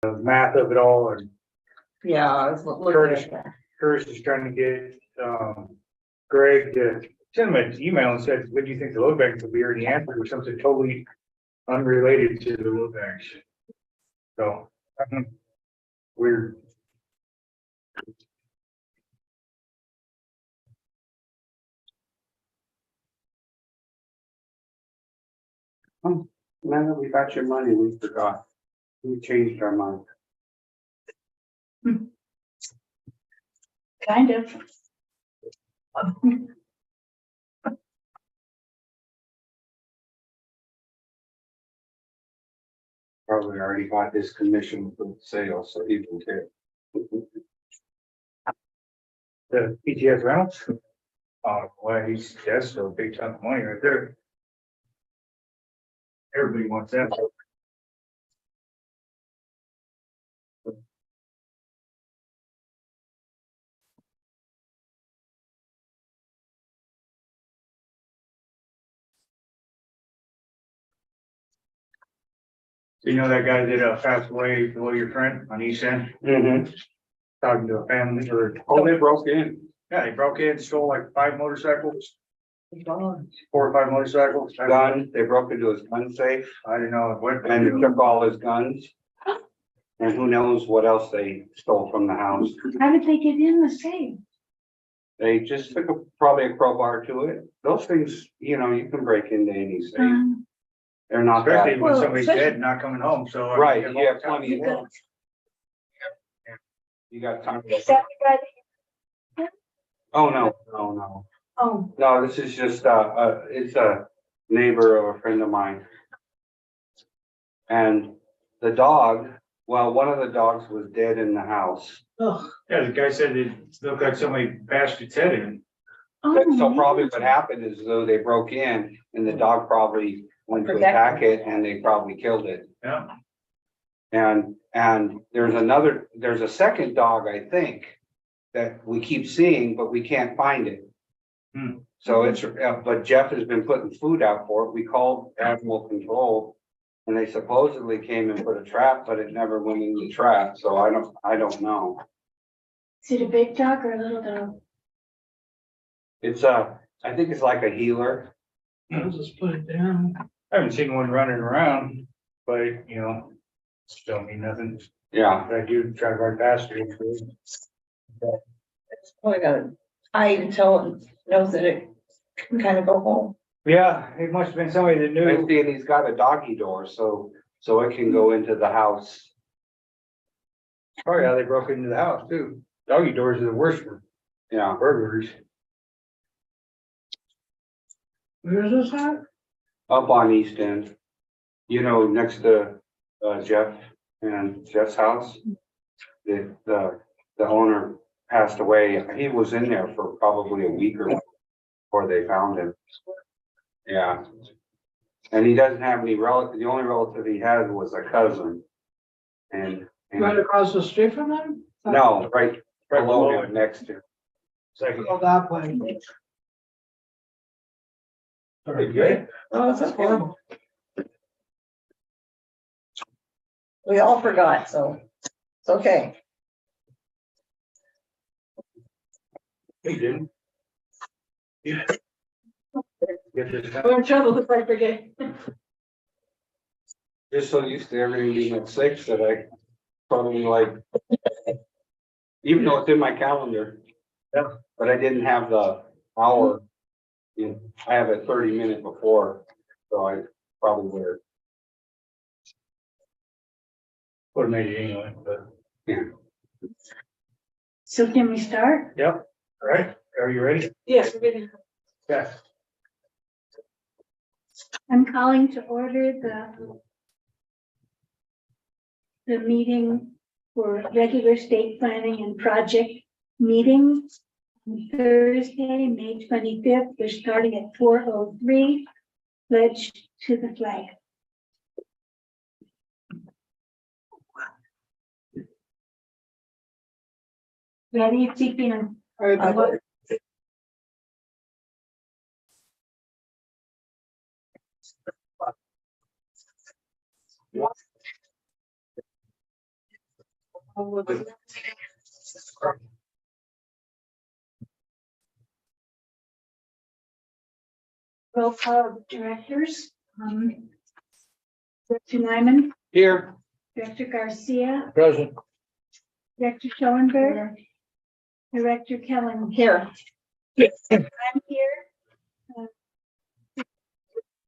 math of it all, and Yeah, I was looking Curtis. at that. Curtis is trying to get, Greg to send him an email and said, when do you think the load banks will be here? And the answer was something totally unrelated to the load banks. So, weird. Now that we got your money, we forgot. We changed our mind. Kind of. Probably already got his commission for the sale, so he can take. The PTS rounds. Well, that's a big chunk of money right there. Everybody wants that. So you know that guy that passed away below your friend on East End, Mm-hmm. talking to a family or, Oh, they broke in. yeah, they broke in, stole like 5 motorcycles. 4 or 5 motorcycles. Gun, they broke into his gun safe I didn't know what. and they took all his guns. And who knows what else they stole from the house. How did they get in the safe? They just took probably a crowbar to it. Those things, you know, you can break into any safe. They're not Especially that. when Well, somebody's especially- dead and not coming home, so. Right, you have plenty You of got- room. You got time. Is that the guy that? Oh, no. Oh, No, this is just, it's a neighbor of a friend of mine. And the dog, well, one of the dogs was dead in the house. ugh. Yeah, the guy said it looked like somebody bashed its head in. So probably man. what happened is though they broke in and the dog probably went to attack it and they probably killed it. Yeah. And there's a second dog, I think, that we keep seeing, but we can't find it. Hmm. So it's, but Jeff has been putting food out for it. We called animal control. And they supposedly came and put a trap, but it never went in the trap, so I don't know. Is it a big dog or a little dog? It's I think it's like a healer. I'll just put it down. I haven't seen one running around, but you know, don't mean nothing. Yeah, I do drive right past it. It's probably got a hide until it knows that it can kind of go home. Yeah, it must have been somebody that and knew. see, and he's got a doggy door, so it can go into the house. Probably how they broke into the house too. Doggy doors are the worst for Yeah, burglars. Where's this at? up on East End. You know, next to Jeff and Jeff's house. The owner passed away. He was in there for probably a week or so before they found him. Yeah. And he doesn't have any relative, the only relative he had was a cousin. And Right across the street from them? no, right Right below below him, next to. Second. Oh, that way. Pretty good. Oh, that's horrible. We all forgot, so it's okay. He didn't. Yeah. Get this out. We're in trouble if I forget. Just so used to everything being at 6 that I probably like. Even though it's in my calendar. Yeah. But I didn't have the hour. You know, I have it 30 minutes before, so I probably would have. Would have made it anyway, but, So can we start? yep, all right, are you ready? Yes, we're getting. Yes. I'm calling to order the meeting for regular state planning and project meetings. On Thursday, May 25th, we're starting at 4:03. Pledge to the flag. Ready, Tina? Roll call of directors. Director Nyman, Here. Director Garcia, Present. Director Schoenberg, Director Kellen. Here, I'm here.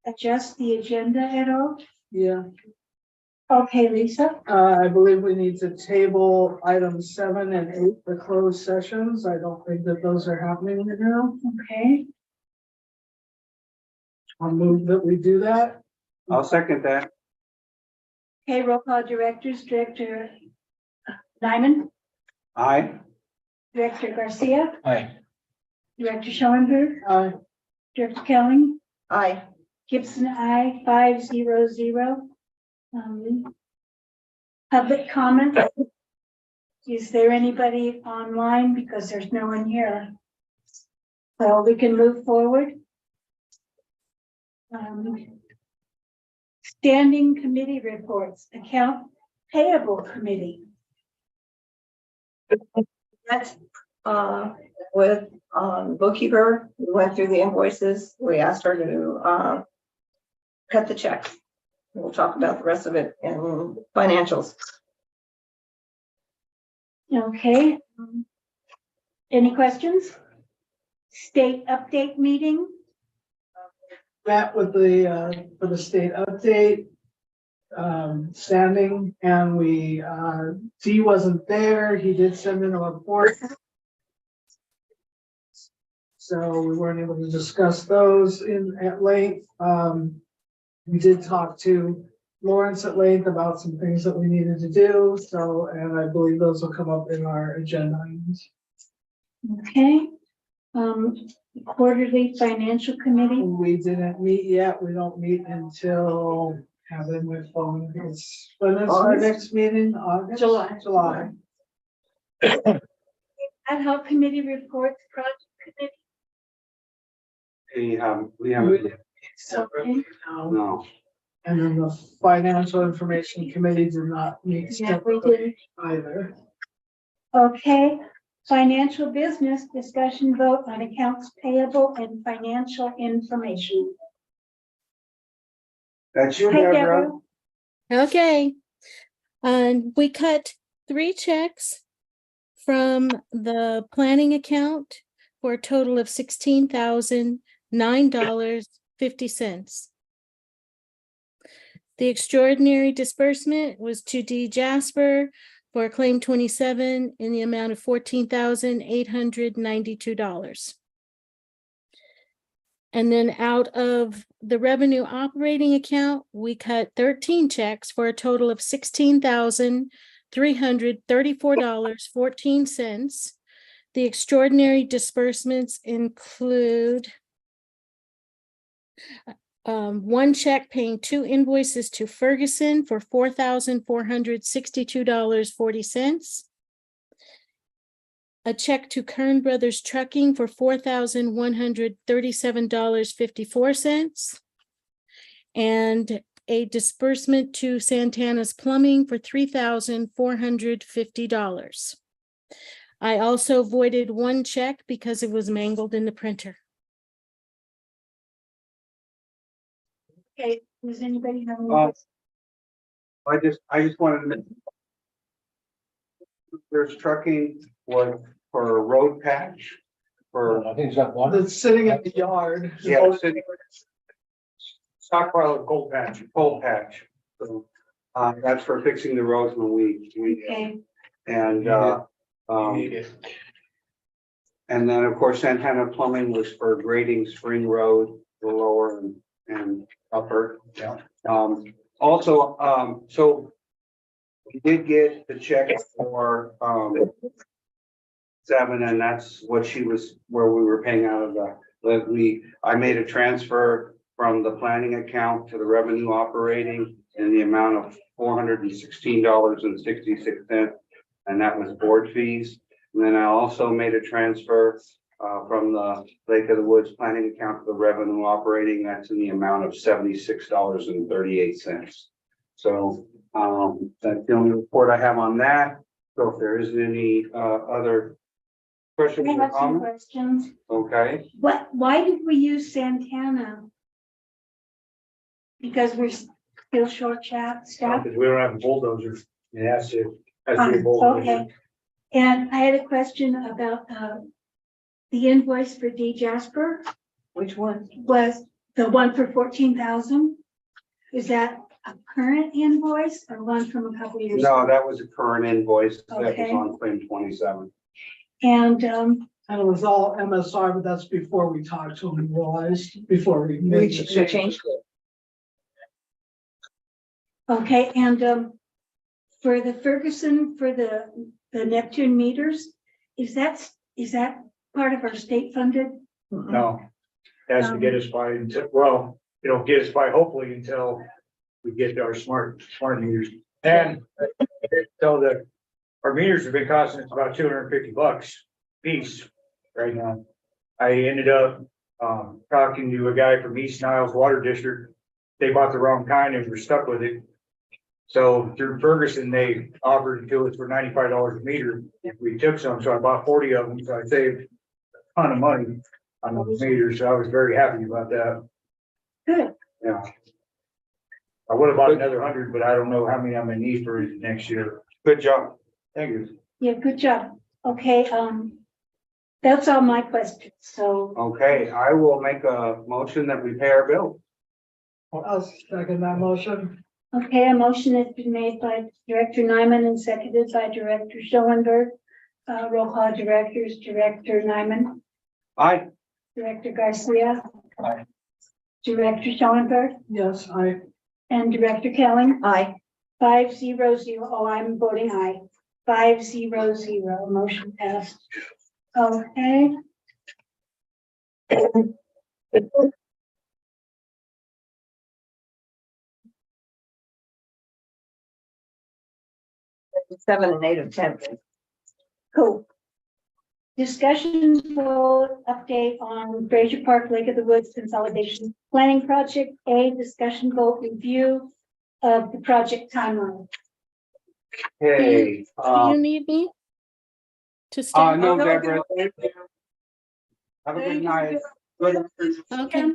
Adjust the agenda at all? Yeah, Okay, Lisa? I believe we need to table items 7 and 8 for closed sessions. I don't think that those are happening right now. Okay, I'll move that we do that. I'll second that. okay, roll call directors, Director Nyman, Aye. Director Garcia, Aye. Director Schoenberg, Aye. Director Kelly, aye. Gibson, I 500. Public comment. Is there anybody online? Because there's no one here. So we can move forward. Standing committee reports, account payable committee. That's, with, bookkeeper, we went through the invoices, we asked her to, cut the checks. We'll talk about the rest of it in financials. Okay. Any questions? State update meeting. Met with the, for the state update. Standing, and we, Dee wasn't there. He did send in a report. So we weren't able to discuss those at length. We did talk to Lawrence at length about some things that we needed to do, so, and I believe those will come up in our agenda items. Okay. Quarterly financial committee. We didn't meet yet. We don't meet until, have them with phone. When is our August? next meeting? August? July. July. Ad hoc committee reports, project committee. We haven't, Separately now. no. And then the financial information committee did not meet Yeah, we separately did. either. Okay, financial business discussion vote on accounts payable and financial information. That's you, Hi, Deborah. Deborah. Okay. We cut 3 checks from the planning account for a total of $16,009.50. The extraordinary disbursement was to D Jasper for claim 27 in the amount of $14,892. And then out of the revenue operating account, we cut 13 checks for a total of $16,334.14. The extraordinary disbursements include 1 check paying 2 invoices to Ferguson for $4,462.40. A check to Kern Brothers Trucking for $4,137.54. And a disbursement to Santana's Plumbing for $3,450. I also voided 1 check because it was mangled in the printer. Okay, does anybody have any Um, questions? I just wanted to mention. There's trucking for a road patch for, I think it's got one. It's sitting in the yard. yeah, city Stockpile of cold patch. coal patch. So, that's for fixing the roads when we, Okay, and, Need it. and then, of course, Santana Plumbing was for grading Spring Road, the lower and upper. Yeah. Also, so we did get the check for, 7, and that's what where we were paying out of I made a transfer from the planning account to the revenue operating in the amount of $416.66. And that was board fees. And then I also made a transfer from the Lake of the Woods planning account to the revenue operating. That's in the amount of $76.38. So that's the only report I have on that. So if there isn't any, other I questions or have some comments, questions. okay? Why did we use Santana? Because we're still short staff? Because we don't have a bulldozer. It has to be a bulldozer. Okay. And I had a question about, the invoice for D Jasper Which one? was the one for 14,000. Is that a current invoice or one from a couple years No, ago? that was a current invoice that was Okay. on claim 27. And, And it was all MSR, but that's before we talked to them and realized, before we We made the should change. change it. okay, and, for the Ferguson, for the Neptune meters, is that part of our state funded? No, has to get us by, well, it'll get us by hopefully until we get our smart meters. And so our meters have been costing us about $250 a piece right now. I ended up, talking to a guy from East Niles Water District. They bought the wrong kind and were stuck with it. So through Ferguson, they offered it to us for $95 a meter. We took some, so I bought 40 of them, so I saved a ton of money on those meters, so I was very happy about that. Good. Yeah. I would have bought another 100, but I don't know how many I'm gonna need for next year. Good job. Thank you. Yeah, good job. Okay, that's all my questions, so, Okay, I will make a motion that we pay our bill. I'll second that motion. okay, a motion has been made by Director Nyman and seconded by Director Schoenberg. Roll call directors, Director Nyman, Aye. Director Garcia. Aye. Director Schoenberg Yes, and Director Kelly. Aye. 5-0-0. Oh, I'm voting aye. 5-0-0. Motion passed. Okay. Seven and 8 of 10. Cool. Discussion vote update on Fraser Park Lake of the Woods Consolidation Planning Project. A discussion vote review of the project timeline. Hey, Do you need me? To stay? no, no, Deborah. Thank you. Have a good night. Good afternoon. Okay.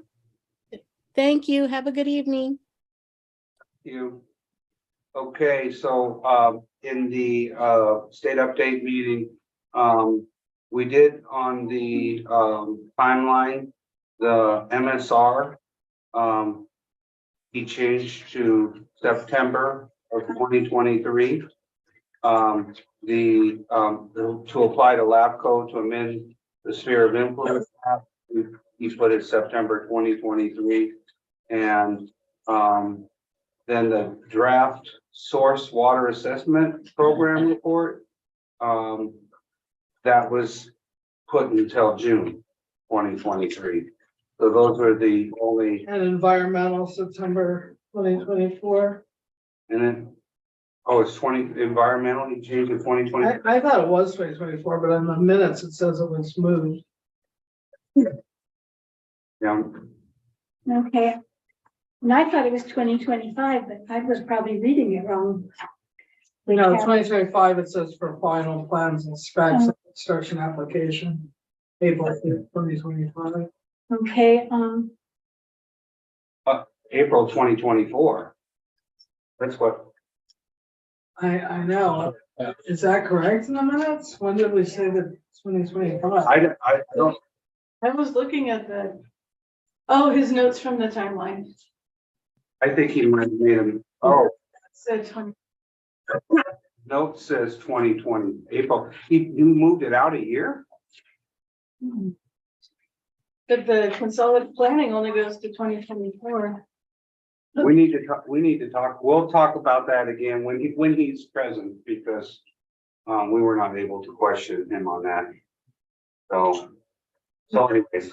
Thank you. Have a good evening. You. Okay, so, in the, state update meeting, we did on the, timeline, the MSR, he changed to September of 2023. To apply to LAFCO to amend the sphere of influence, he put it September 2023. And, then the draft source water assessment program report, that was put until June 2023. So those are the only, and environmental September 2024. and then, oh, it's 20, environmental, you changed to 2020. I thought it was 2024, but in the minutes it says it was moved. Yeah, Okay. And I thought it was 2025, but I was probably reading it wrong. No, 2025, it says for final plans and specs, construction application, April 2025. Okay, April 2024. That's what, I know. Is that correct in the minutes? When did we say that 2025? I don't, I was looking at his notes from the timeline. I think he might have made them, oh, Said 20. note says 2020, April, you moved it out a year? But the consolidated planning only goes to 2024. We need to talk, we'll talk about that again when he's present, because we were not able to question him on that. So anyways,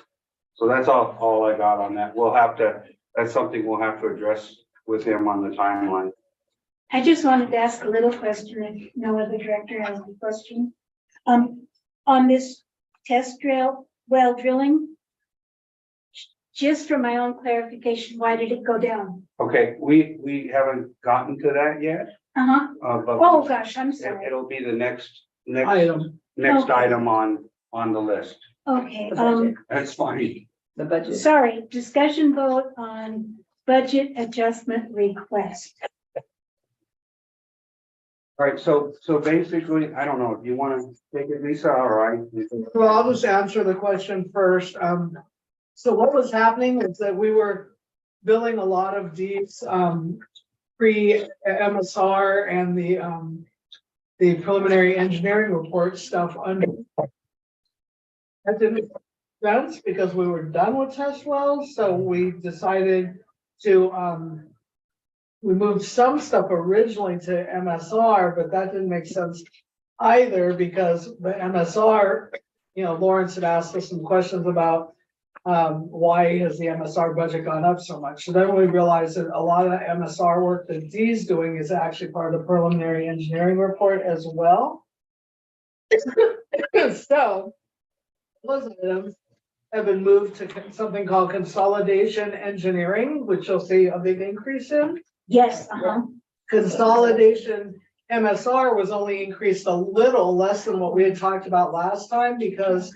so that's all I got on that. That's something we'll have to address with him on the timeline. I just wanted to ask a little question if no other director has any question. On this test well drilling, just for my own clarification, why did it go down? Okay, we haven't gotten to that yet. but Oh, gosh, I'm sorry. it'll be the next Item. Okay. item on the list. Okay, The budget. That's fine. The budget. sorry, discussion vote on budget adjustment request. All right, so basically, I don't know, if you want to take it, Lisa, or I? Well, I'll just answer the question first. So what was happening is that we were billing a lot of these, pre-MSR and the preliminary engineering report stuff under. That didn't make sense because we were done with test wells, so we decided to, we moved some stuff originally to MSR, but that didn't make sense either because the MSR, Lawrence had asked us some questions about why has the MSR budget gone up so much? So then we realized that a lot of the MSR work that Dee's doing is actually part of the preliminary engineering report as well. So those items have been moved to something called consolidation engineering, which you'll see a big increase in. Yes, Consolidation MSR was only increased a little less than what we had talked about last time because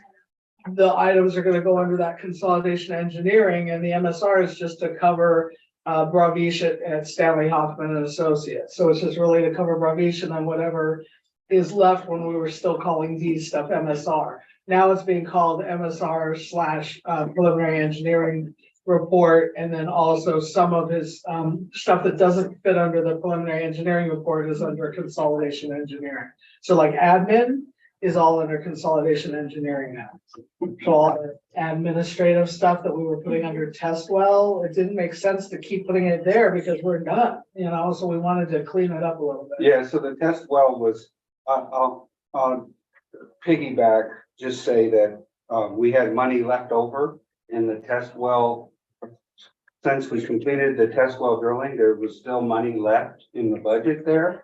the items are gonna go under that consolidation engineering and the MSR is just to cover Bravish at Stanley Hoffman and Associates. So it's just really to cover Bravish and then whatever is left when we were still calling these stuff MSR. Now it's being called MSR / preliminary engineering report. And then also some of his stuff that doesn't fit under the preliminary engineering report is under consolidation engineering. So like admin is all under consolidation engineering now. So all the administrative stuff that we were putting under test well, it didn't make sense to keep putting it there because we're done, so we wanted to clean it up a little bit. Yeah, so the test well was, I'll piggyback, just say that, we had money left over in the test well. Since we completed the test well drilling, there was still money left in the budget there.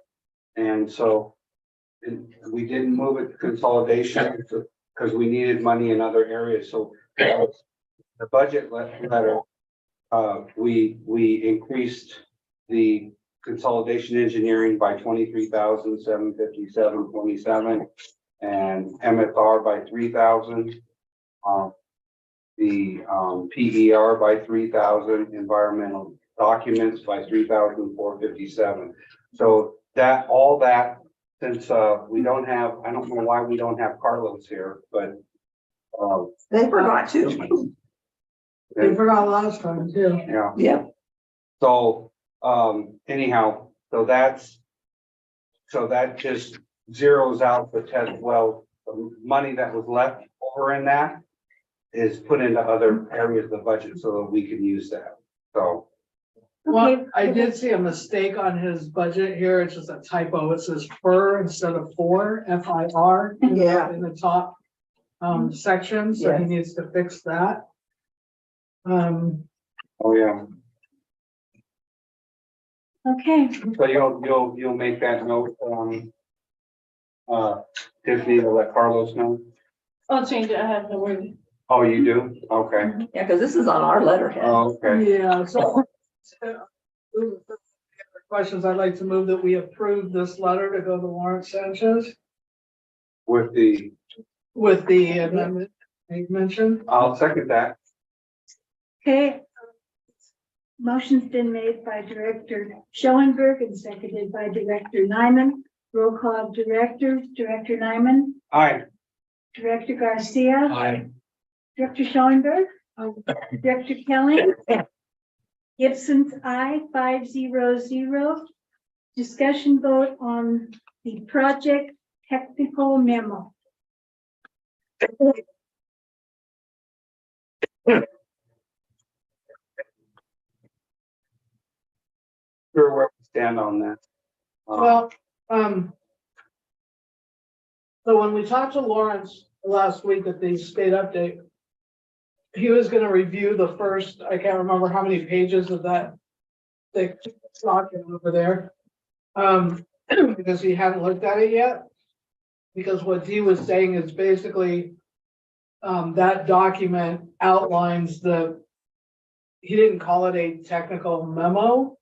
And so we didn't move it to consolidation because we needed money in other areas. So the budget letter, we increased the consolidation engineering by 23,757.27 and MSR by 3,000. The PER by 3,000, environmental documents by 3,457. So that, all that, since we don't have, I don't know why we don't have Carlos here, but They forgot to. We forgot last time too. yeah. Yep. So anyhow, so that just zeroes out the test well, the money that was left over in that is put into other areas of the budget so that we can use that. So Well, I did see a mistake on his budget here. It's just a typo. It says FIR instead of FOR, FIR. Yeah. In the top section, so he needs to fix that. oh yeah, Okay, so you'll make that note, Tiffany, to let Carlos know. I'll change it, I have the word. Oh, you do? Okay. Yeah, because this is on our letterhead. Oh, okay. Yeah, so. Questions, I'd like to move that we approve this letter to go to Lawrence Sanchez With the, with the amendment you mentioned. I'll second that. okay. Motion's been made by Director Schoenberg and seconded by Director Nyman. Roll call Director Nyman, Aye. Director Garcia, Aye. Director Schoenberg, Director Kelly. Gibson's aye, 5-0-0. Discussion vote on the project technical memo. Sure, where we stand on that. Well, so when we talked to Lawrence last week at the state update, he was gonna review the first, I can't remember how many pages of that thick document over there. Because he hadn't looked at it yet. Because what Dee was saying is basically, that document outlines he didn't call it a technical memo.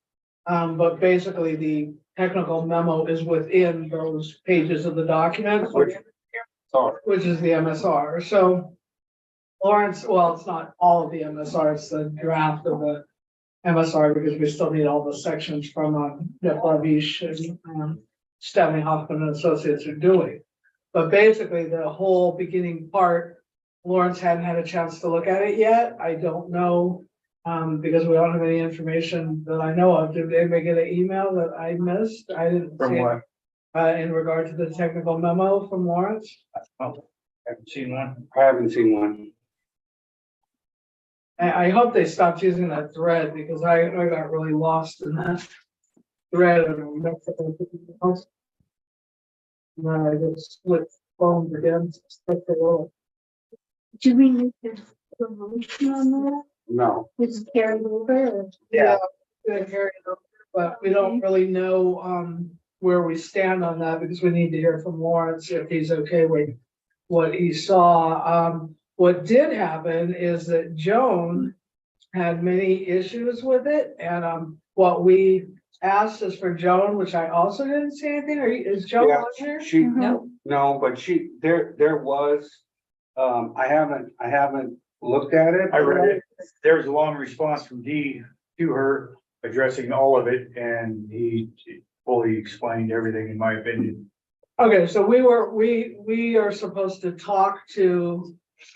But basically the technical memo is within those pages of the document, Sorry. which is the MSR. So Lawrence, well, it's not all of the MSR, it's the draft of the MSR because we still need all the sections from Jeff Lavish and Stanley Hoffman and Associates are doing. But basically, the whole beginning part, Lawrence hadn't had a chance to look at it yet. I don't know, because we don't have any information that I know of. Did anybody get an email that I missed? I didn't From see it. what? In regard to the technical memo from Lawrence? Oh, haven't seen one. I haven't seen one. I hope they stopped using that thread because I got really lost in that thread. And then I just split phones again. Do we need to do a motion on that? No. Is it carried over? Or- Yeah. Good, carry it over, but we don't really know, where we stand on that because we need to hear from Lawrence if he's okay with what he saw. What did happen is that Joan had many issues with it and, what we asked is for Joan, which I also didn't see anything. Is Joan Yeah, on here? she, No, no, but there was, I haven't looked at it. I read it. There was a long response from Dee to her addressing all of it, and he fully explained everything, in my opinion. Okay, so we are supposed to talk to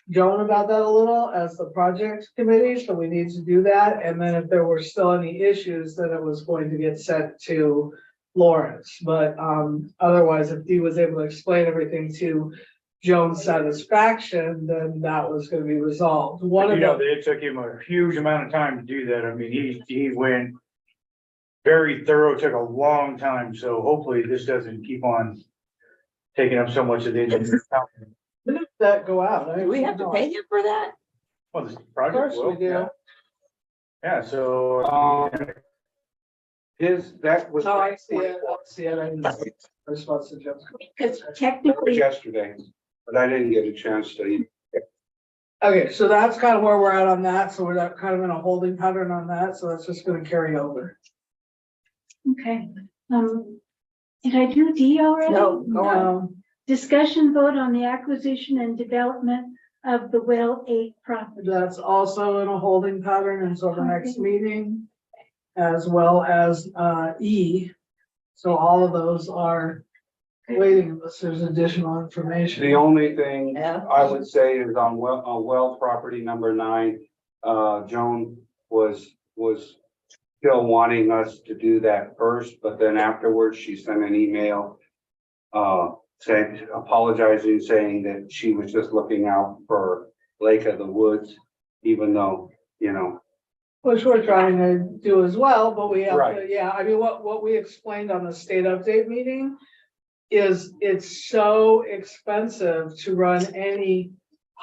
Joan about that a little as the project committee, so we need to do that. And then if there were still any issues, then it was going to get sent to Lawrence. But otherwise, if Dee was able to explain everything to Joan's satisfaction, then that was gonna be resolved. One of You know, the, it took him a huge amount of time to do that. I mean, he went very thorough, took a long time, so hopefully this doesn't keep on taking up so much of the engineer's time. when did that go out? do we have to pay him for that? Well, this Of project course will. we do. Yeah, so. That was. Oh, I see it, I see it. I didn't see it. Response to Joan's. Because That was technically, yesterday, but I didn't get a chance to. Okay, so that's kind of where we're at on that, so we're kind of in a holding pattern on that, so that's just gonna carry over. okay, did I do D already? No, go on. Discussion vote on the acquisition and development of the Well 8 property. That's also in a holding pattern until the next meeting. As well as E. So all of those are waiting unless there's additional information. The only thing Yeah. I would say is on well property number 9, Joan was still wanting us to do that first, but then afterwards she sent an email apologizing, saying that she was just looking out for Lake of the Woods, even though, you know. Which we're trying to do as well, but we have to, Right. yeah, I mean, what we explained on the state update meeting. Is it's so expensive to run any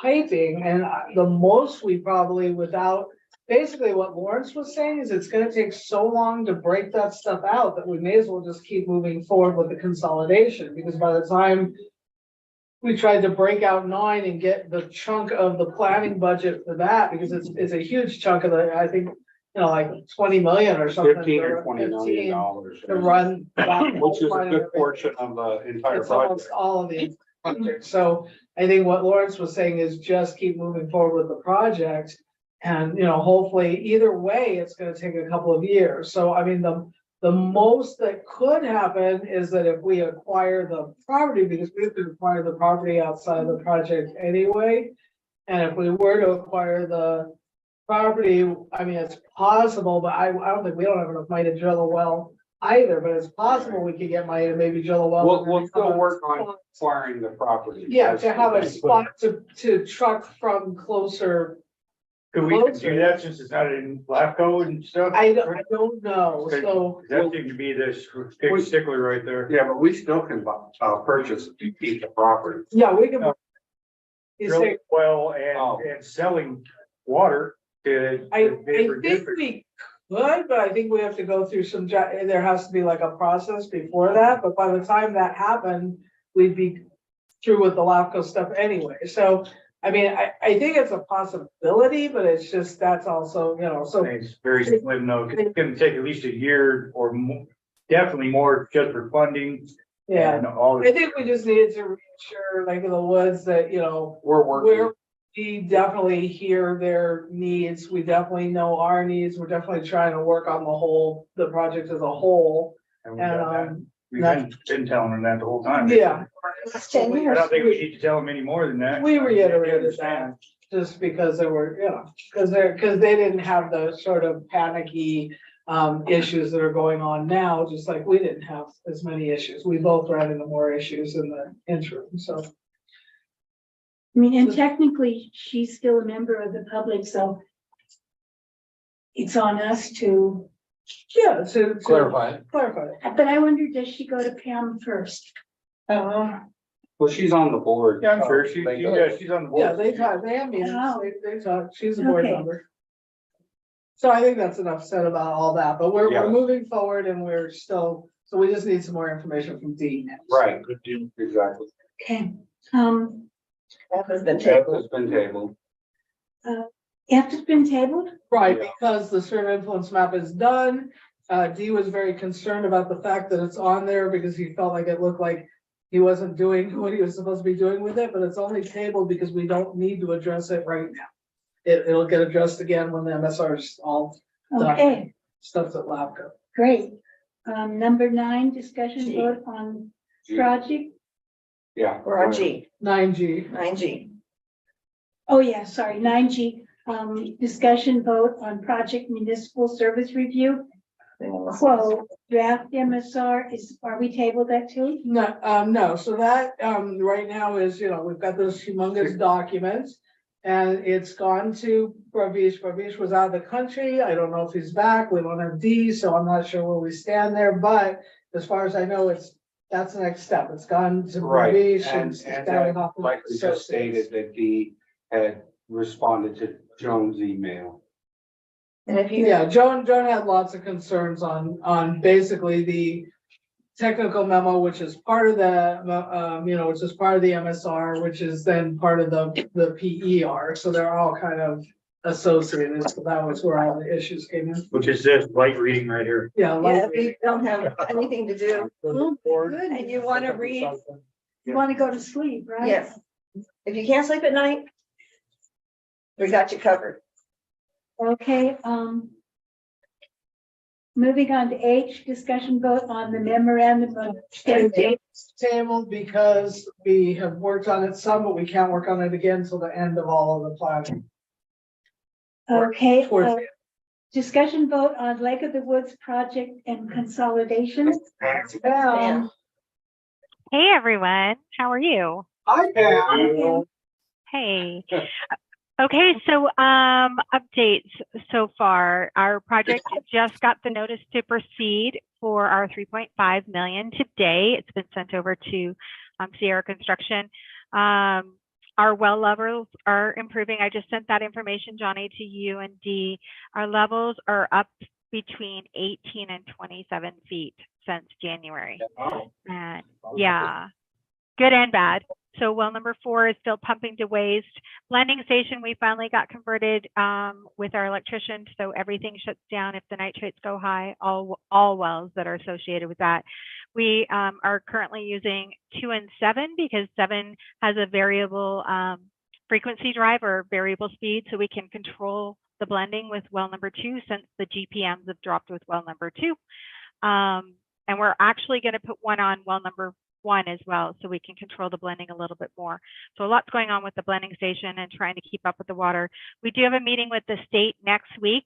piping and the most we probably without. Basically what Lawrence was saying is it's gonna take so long to break that stuff out that we may as well just keep moving forward with the consolidation, because by the time. We tried to break out 9 and get the chunk of the planning budget for that, because it's a huge chunk of the, I think, like 20 million or something. 15 or 20 million 15 dollars. To run. that Which is a whole good portion of the entire It's project. almost all of the project. So I think what Lawrence was saying is just keep moving forward with the project. And, hopefully either way, it's gonna take a couple of years. So I mean, the most that could happen is that if we acquire the property, because we have to acquire the property outside of the project anyway. And if we were to acquire the property, I mean, it's possible, but I don't think we don't have enough money to drill a well either, but it's possible we could get money to maybe drill a well. We'll still work on acquiring the property. Yeah, to have a spot to truck from closer. Could we even do that since it's not in LAFCO and stuff? I don't know, so. That seemed to be this big stickler right there. Yeah, but we still can purchase a piece of property. Yeah, we can. You say, Drilling well Oh. and selling water to. I to neighbor think districts. we could, but I think we have to go through there has to be like a process before that, but by the time that happened, we'd be through with the LAFCO stuff anyway, so. I mean, I think it's a possibility, but it's just, that's also, so. It's very slim, though. It's gonna take at least a year or more, definitely more just for funding Yeah, and all. I think we just needed to reassure like in the woods that, you know, We're working. we definitely hear their needs. We definitely know our needs. We're definitely trying to work on the project as a whole. And we've done that. And, We've been telling them that the whole time. yeah. It's 10 I years. don't think we need to tell them any more than that. We reiterated understand. that, just because there were, you know, because they didn't have the sort of panicky issues that are going on now, just like we didn't have as many issues. We both ran into more issues in the interim, so. I mean, and technically, she's still a member of the public, so it's on us to, Yeah, to Clarify. clarify. but I wonder, does she go to Pam first? Well, she's on the board. Yeah, I'm sure she's on the board. Yeah, they have meetings, Oh. they talk, she's a board Okay. member. So I think that's enough said about all that, but we're Yeah. moving forward and we're still, so we just need some more information from Dean. Right, good deal. Exactly. Okay, That has been That tabled. has been tabled. F has been tabled? Right, Yeah. because the sphere of influence map is done. Dee was very concerned about the fact that it's on there because he felt like it looked like he wasn't doing what he was supposed to be doing with it, but it's only tabled because we don't need to address it right now. It'll get addressed again when the MSR is all done. Okay, Stuff's at LABCO. great. Number 9, discussion vote on project. Yeah. We're on G, 9G. 9G. Oh, yeah, sorry, 9G, discussion vote on project municipal service review. Quote, draft MSR are we tabled that too? No, so that, right now is, you know, we've got those humongous documents. And it's gone to Pravish. Pravish was out of the country. I don't know if he's back. We don't have D, so I'm not sure where we stand there, but as far as I know, that's the next step. It's gone to Right, Pravish and and. that likely just stated that Dee had responded to Joan's email. And if you, Yeah, Joan had lots of concerns on basically the technical memo, which is part of the, you know, which is part of the MSR, which is then part of the PER. So they're all kind of associated. So that was where all the issues came in. Which is this light reading right here. Yeah. yeah, if you don't have anything to do and you want to read, You want to go to sleep, right? yes. If you can't sleep at night, we got you covered. Okay, moving on to H, discussion vote on the memorandum of understanding. Tabled because we have worked on it some, but we can't work on it again till the end of all of the planning. Okay, Towards the end. discussion vote on Lake of the Woods project and consolidation. Pam. Hey everyone, how are you? Hi, Pam. Hey. Okay, so updates so far. Our project just got the notice to proceed for our 3.5 million today. It's been sent over to Sierra Construction. Our well levels are improving. I just sent that information, Johnny, to you and Dee. Our levels are up between 18 and 27 feet since January. And yeah, good and bad. So well number 4 is still pumping to waste. Blending station, we finally got converted with our electrician, so everything shuts down if the nitrates go high, all wells that are associated with that. We are currently using 2 and 7 because 7 has a variable frequency drive or variable speed, so we can control the blending with well number 2 since the GPMs have dropped with well number 2. And we're actually going to put one on well number 1 as well, so we can control the blending a little bit more. So a lot's going on with the blending station and trying to keep up with the water. We do have a meeting with the state next week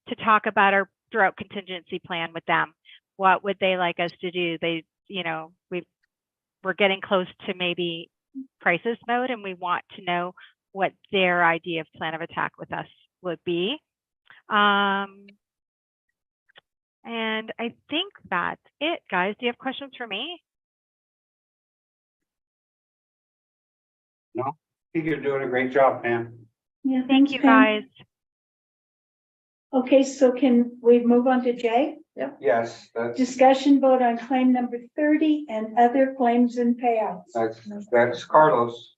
to talk about our drought contingency plan with them. What would they like us to do? They, you know, we're getting close to maybe crisis mode, and we want to know what their idea of plan of attack with us would be. And I think that's it, guys. Do you have questions for me? No, I think you're doing a great job, Pam. Yeah, Thank you, Pam. guys. Okay, so can we move on to J? Yes, that's Discussion vote on claim number 30 and other claims and payouts. that's Carlos.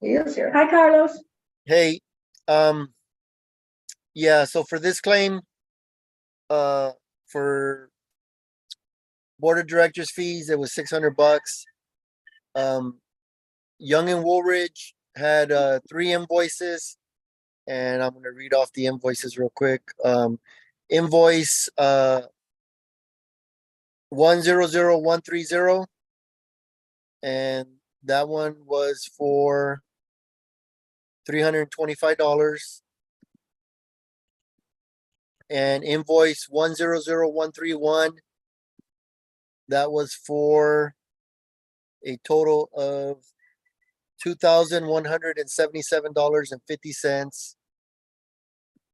He is here. Hi, Carlos. Hey, yeah, so for this claim, for Board of Directors fees, it was $600. Young and Woolridge had 3 invoices, and I'm gonna read off the invoices real quick. Invoice 100130, and that one was for $325. And invoice 100131, that was for a total of $2,177.50.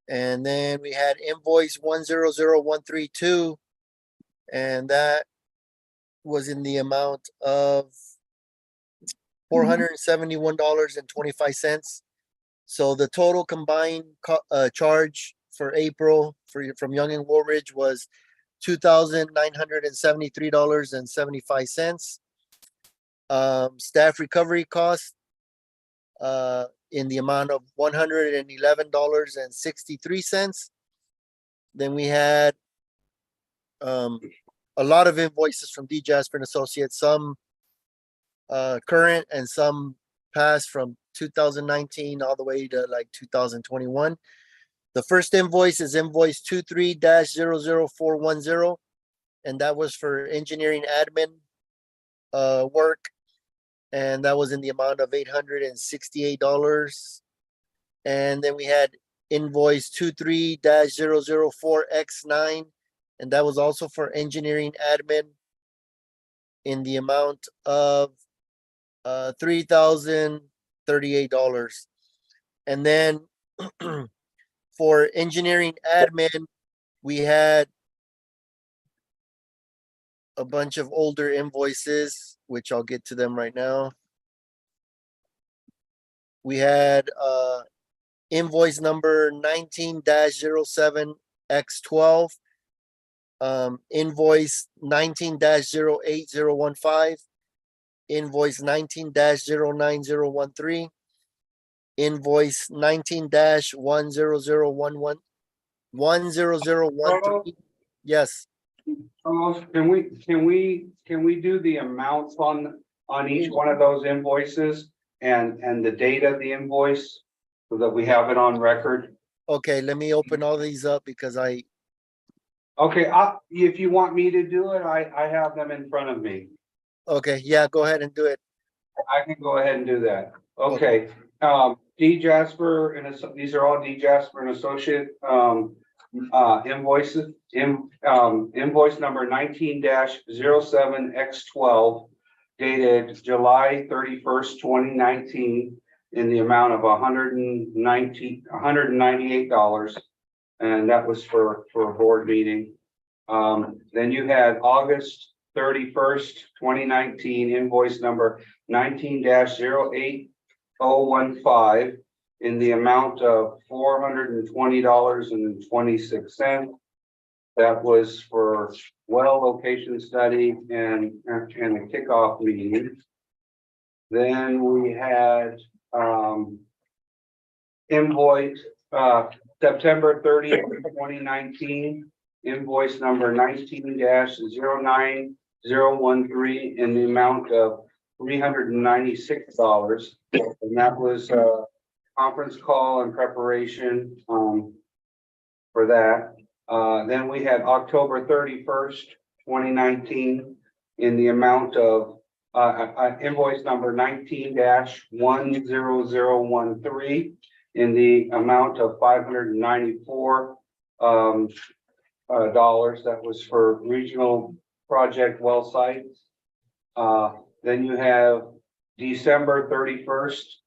And then we had invoice 100132, and that was in the amount of $471.25. So the total combined charge for April from Young and Woolridge was $2,973.75. Staff recovery costs in the amount of $111.63. Then we had a lot of invoices from D. Jasper and Associates, some current and some past from 2019 all the way to like 2021. The first invoice is invoice 23-00410, and that was for engineering admin work, and that was in the amount of $868. And then we had invoice 23-004X9, and that was also for engineering admin in the amount of $3,038. And then for engineering admin, we had a bunch of older invoices, which I'll get to them right now. We had invoice number 19-07X12, invoice 19-08015, invoice 19-09013, invoice 19-10011, 10013. Yes. Carlos, can we do the amounts on each one of those invoices and the date of the invoice so that we have it on record? Okay, let me open all these up because Okay, if you want me to do it, I have them in front of me. okay, yeah, go ahead and do it. I can go ahead and do that. Okay, D. Jasper and these are all D. Jasper and Associate invoices. Invoice number 19-07X12 dated July 31st, 2019 in the amount of $198, and that was for a board meeting. Then you had August 31st, 2019 invoice number 19-08015 in the amount of $420.26. That was for well location study and a kickoff meeting. Then we had invoice September 30th, 2019, invoice number 19-09013 in the amount of $396. And that was a conference call and preparation for that. Then we had October 31st, 2019 in the amount of invoice number 19-10013 in the amount of $594 that was for regional project well sites. Then you have December 31st,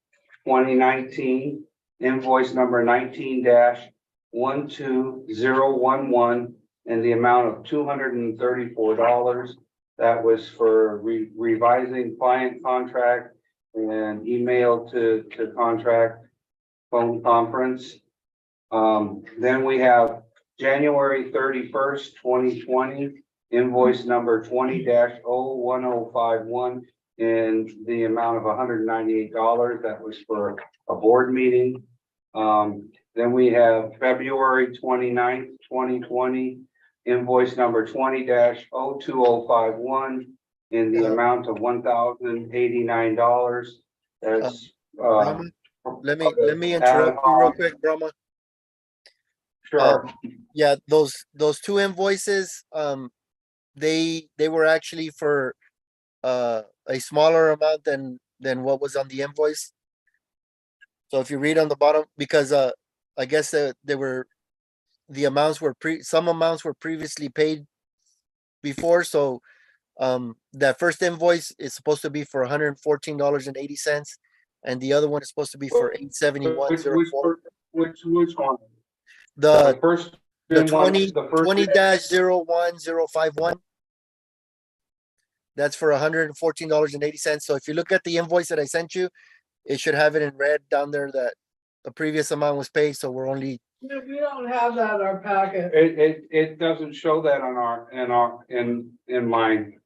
2019, invoice number 19-12011 in the amount of $234. That was for revising client contract and email to contract phone conference. Then we have January 31st, 2020, invoice number 20-01051 in the amount of $198. That was for a board meeting. Then we have February 29th, 2020, invoice number 20-02051 in the Uh, amount of $1,089. That's, Brahma, let me interrupt you real quick, Brahma. Sure, Yeah, those two invoices, they were actually for a smaller amount than what was on the invoice. So if you read on the bottom, because I guess they were the amounts were some amounts were previously paid before, so that first invoice is supposed to be for $114.80, and the other one is supposed to be for $871.04. which one? The First. the invoice- 20-01051. That's for $114.80. So if you look at the invoice that I sent you, it should have it in red down there that the previous amount was paid, so we're only, We don't have that in our packet. It doesn't show that in mine.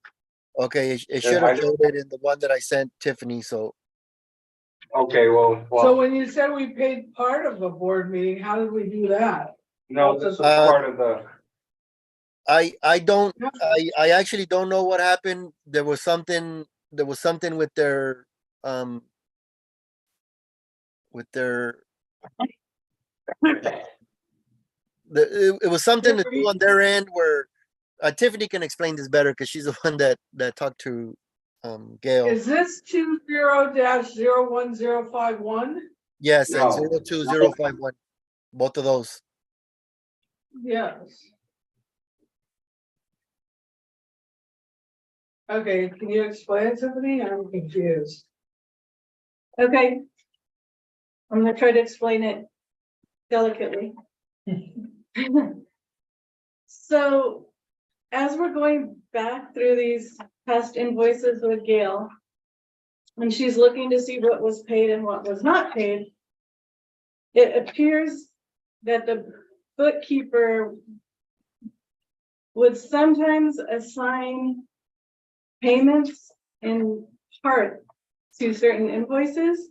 okay, it should have showed it in the one that I sent Tiffany, so. Okay, So well, when you said we paid part of a board meeting, how did we do that? no, this is part of the, I actually don't know what happened. There was something with their it was something to do on their end where Tiffany can explain this better because she's the one that talked to Gail. Is this 20-01051? Yes, and No. 02051, both of those. Yes. Okay, can you explain it to me? I'm confused. Okay. I'm gonna try to explain it delicately. So, as we're going back through these past invoices with Gail, and she's looking to see what was paid and what was not paid, it appears that the bookkeeper would sometimes assign payments in part to certain invoices.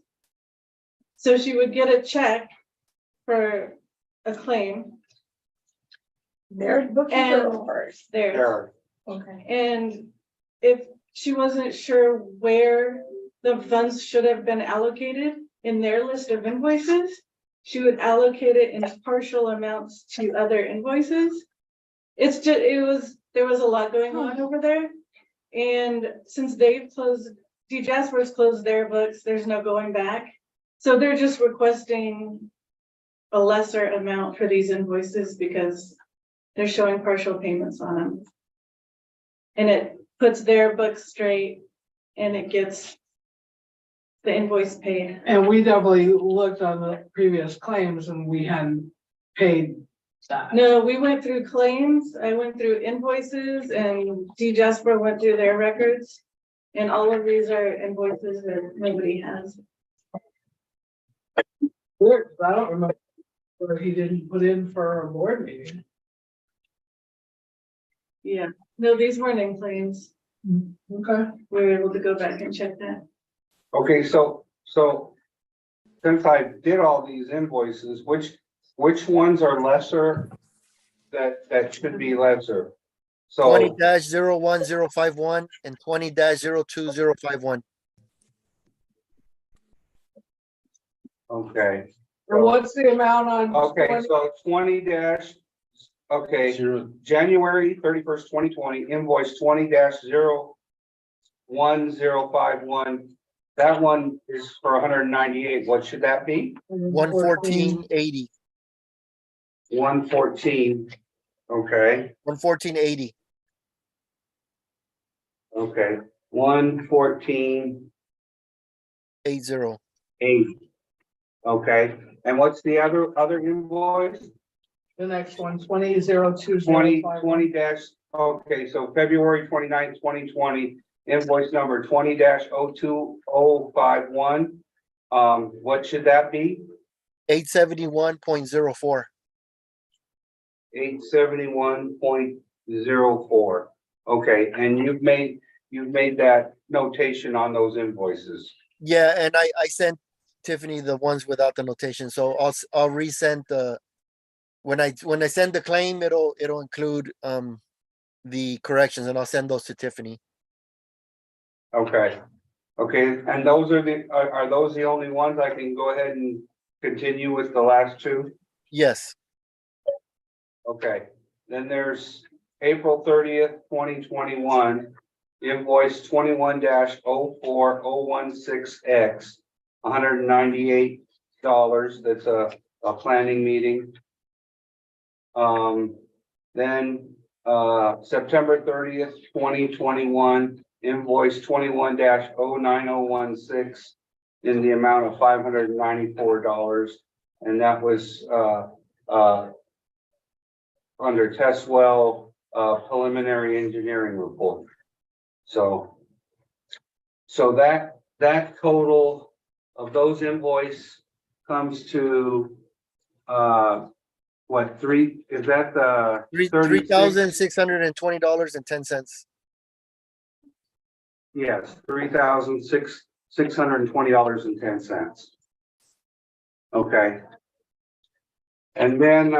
So she would get a check for a claim Their bookkeeper And- or hers? there. Eric. Okay. And if she wasn't sure where the funds should have been allocated in their list of invoices, she would allocate it in partial amounts to other invoices. It's just, there was a lot going on over there. And since they've closed, Jasper's closed their books, there's no going back. So they're just requesting a lesser amount for these invoices because they're showing partial payments on them. And it puts their books straight and it gets the invoice paid. And we definitely looked on the previous claims and we hadn't paid that. No, we went through claims, I went through invoices, and Jasper went through their records. And all of these are invoices that nobody has. Weird, 'cause I don't remember where he didn't put in for a board meeting. Yeah, no, these weren't in claims. Okay. We were able to go back and check that. Okay, so since I did all these invoices, which ones are lesser that should be lesser? So, 20-01051 and 20-02051. okay, And what's the amount on? okay, 20? so 20 January 31st, 2020, invoice 20-01051. That one is for 198. What should that be? 114.80. 114. Okay, 114.80. okay, 114.8. 80. Okay, and what's the other invoice? The next one, 20-02051. 20 dash, okay, so February 29th, 2020, invoice number 20-02051. What should that be? 871.04. 871.04. Okay, and you've made that notation on those invoices. Yeah, and I sent Tiffany the ones without the notation, so I'll resend when I send the claim, it'll include the corrections, and I'll send those to Tiffany. Okay. Okay, and those are those the only ones? I can go ahead and continue with the last two? Yes. Okay, then there's April 30th, 2021, invoice 21-04016X, $198. That's a planning meeting. Then September 30th, 2021, invoice 21-09016 in the amount of $594. And that was under test well preliminary engineering report. So that total of those invoice comes to what, three, is that the $3,620.10. Yes, $3,620.10. Okay. And then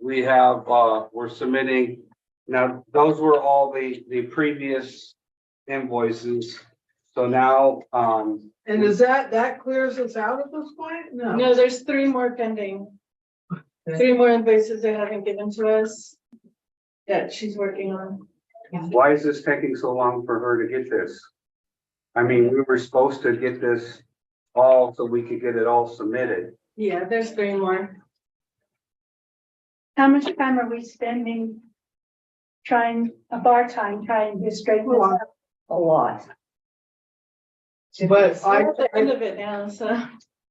we have we're submitting, now those were all the previous invoices. So now And is that clears us out at this point? No, there's 3 more pending. 3 more invoices they haven't given to us that she's working on. why is this taking so long for her to get this? I mean, we were supposed to get this all so we could get it all submitted. Yeah, there's 3 more. How much time are we spending trying to straighten this out? A lot. But We're at the end of it now, so.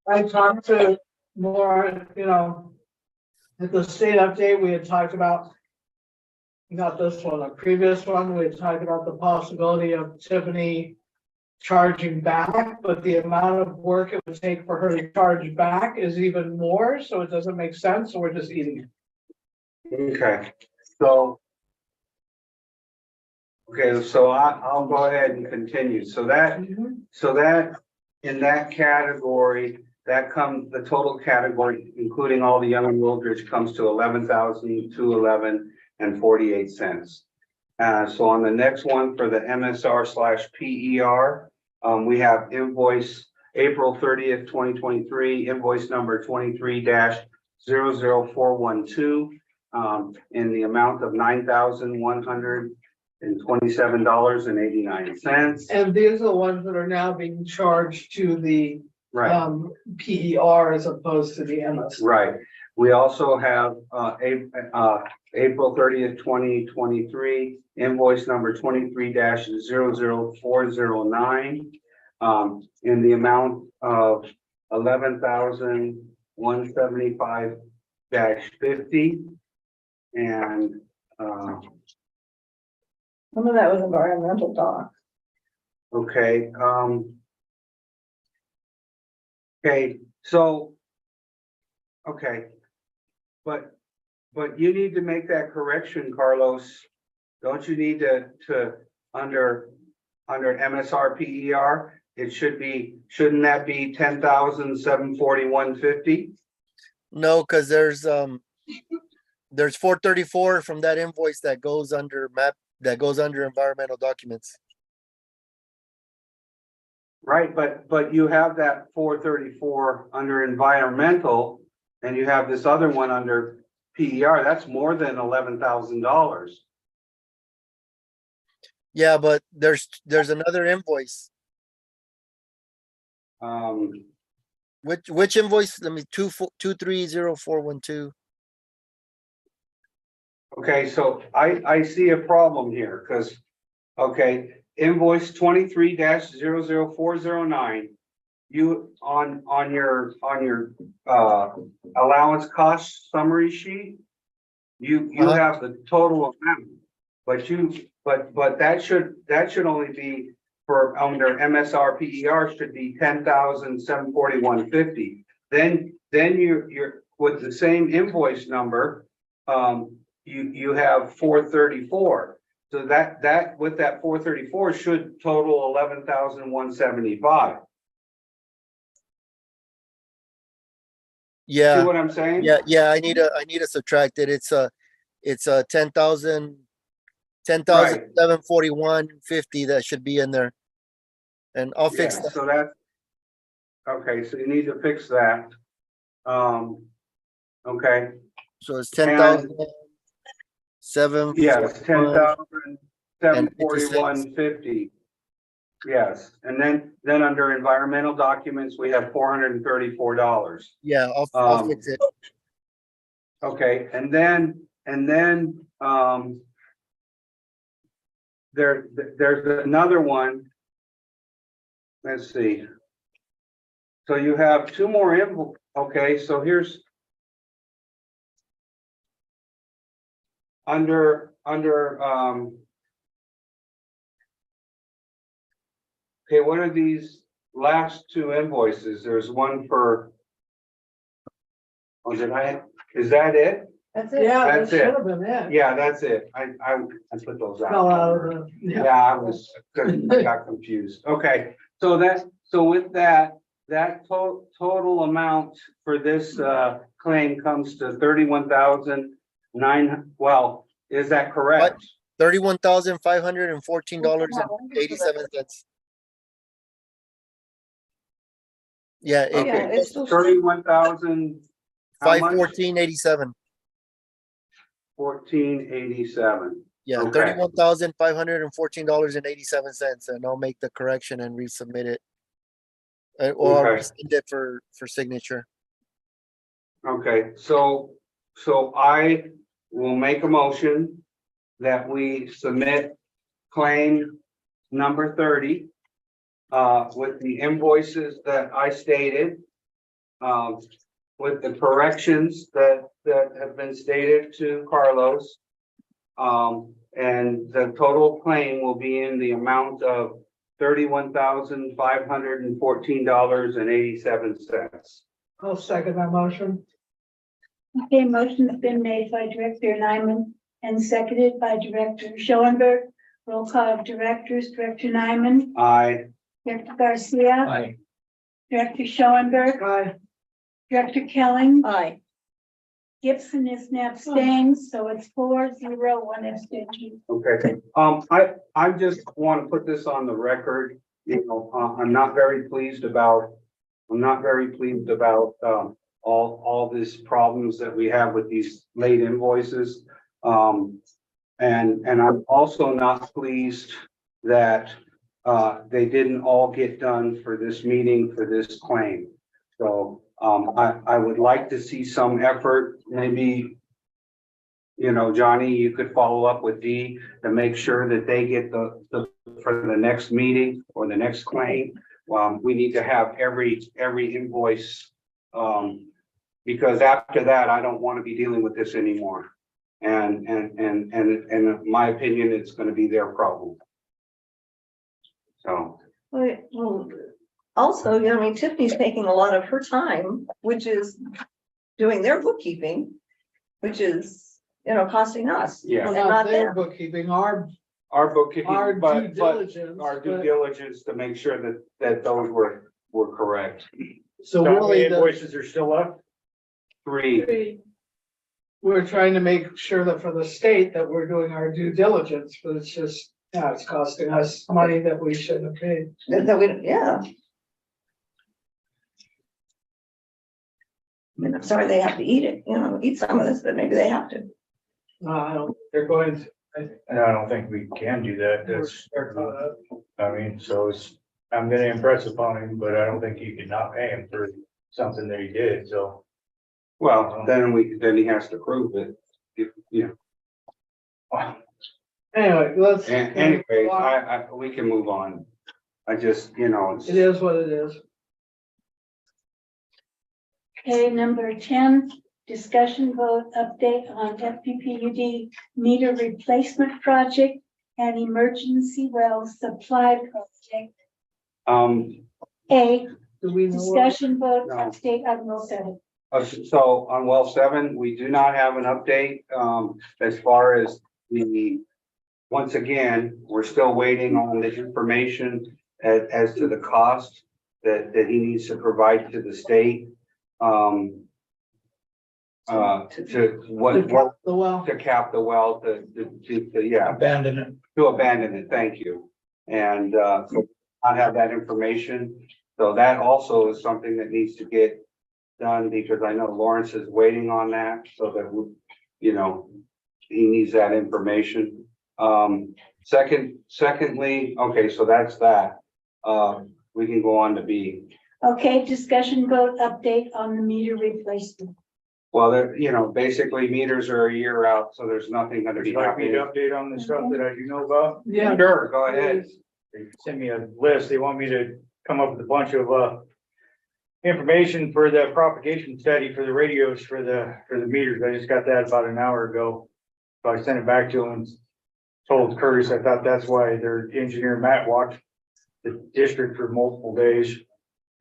I talked to Lauren, at the state update, we had talked about, not this one, a previous one, we had talked about the possibility of Tiffany charging back, but the amount of work it would take for her to charge back is even more, so it doesn't make sense, so we're just eating it. Okay, so I'll go ahead and continue. So that in that category, the total category, including all the Young and Wildridge, comes to $11,211.48. So on the next one for the MSR/PER, we have invoice April 30th, 2023, invoice number 23-00412, in the amount of $9,127.89. And these are the ones that are now being charged to the Right. PER as opposed to the MS. Right. We also have April 30th, 2023, invoice number 23-00409, in the amount of $11,175-50. And Some of that was environmental doc. okay, so but you need to make that correction, Carlos. Don't you need to under MSR PER, it shouldn't that be 10,741.50? No, because there's 434 from that invoice that goes under environmental documents. Right, but you have that 434 under environmental, and you have this other one under PER. That's more than $11,000. Yeah, but there's another invoice. Which invoice? Let me 230412. Okay, so I see a problem here, because, okay, invoice 23-00409, you on your allowance cost summary sheet, you have the total amount, but that should only be for under MSR PER should be 10,741.50. Then you're with the same invoice number, you have 434. So that with that 434 should total 11,175. See Yeah, what I'm saying? yeah, I need to subtract it. It's a 10,000, Right. 741.50 that should be in there. And I'll fix Yeah, that. so that, okay, so you need to fix that. Okay, So it's 10,000, yes, 741. 741.50. Yes, and then under environmental documents, we have $434. Yeah, I'll Um, fix it. Okay, and then, there's another one. Let's see. So you have two more okay, so here's under, okay, what are these last two invoices? There's one for, oh, is that it? That's it. Yeah, that That's it. should have been it. Yeah, that's it. I put those Fell out out. of the, Yeah, yeah. I got confused. Okay, so with that total amount for this, claim comes to 31,009, well, is that correct? $31,514.87. Yeah, Okay. Yeah, it's still. 31,000, how much? 514.87. 1487. Yeah, Okay. $31,514.87, and I'll make the correction and resubmit it. Or I'll Okay. resend it for signature. Okay, so I will make a motion that we submit claim number 30 with the invoices that I stated, with the corrections that have been stated to Carlos. And the total claim will be in the amount of $31,514.87. I'll second that motion. Okay, motion's been made by Director Nyman and seconded by Director Schoenberg. Roll call of directors, Director Nyman, Director Garcia, Aye. Director Schoenberg, Aye. Director Kelling. Aye. Gibson is an abstain, so it's 4-0, 1 abstention. Okay, I just want to put this on the record, you know, I'm not very pleased about all these problems that we have with these late invoices. And I'm also not pleased that, they didn't all get done for this meeting, for this claim. So, I would like to see some effort, maybe, you know, Johnny, you could follow up with Dee to make sure that they get for the next meeting or the next claim. We need to have every invoice, because after that, I don't want to be dealing with this anymore. And in my opinion, it's going to be their problem. So. Well, also, you know, I mean, Tiffany's taking a lot of her time, which is doing their bookkeeping, which is, you know, costing us. Yeah. Well, Not not their them. bookkeeping, Our bookkeeping, our due but diligence. our due but- diligence to make sure that those were correct. So How many really, invoices are still left? 3. we're trying to make sure that for the state that we're doing our due diligence, but it's just, yeah, it's costing us money that we shouldn't have paid. That we, yeah. I mean, I'm sorry they have to eat it, you know, eat some of this, but maybe they have to. I don't, they're going to. And I don't think we can do that. That's, I mean, so I'm gonna impress upon him, but I don't think you can not pay him for something that he did, so. Well, then he has to prove it. You know, Anyway, let's. anyway, we can move on. I just, you know, It is what it is. Okay, number 10, discussion vote update on FPPUD meter replacement project and emergency well supply project. A, Do we know? discussion vote No. update on Rule 7. So on well 7, we do not have an update, as far as once again, we're still waiting on the information as to the cost that he needs to provide to the state. to what, The well. to cap the well, yeah. Abandon it. To abandon it, thank you. And, so I have that information. So that also is something that needs to get done because I know Lawrence is waiting on that so that, you know, he needs that information. Secondly, okay, so that's that. We can go on to B. Okay, discussion vote update on the meter replacement. Well, there, you know, basically meters are a year out, so there's nothing gonna Would be you like me to happening. update on the stuff that I do know about? Yeah. Sure, go ahead. They sent me a list. They want me to come up with a bunch of, information for the propagation study for the radios for the meters. I just got that about an hour ago. So I sent it back to him and told Curtis, I thought that's why their engineer Matt walked the district for multiple days,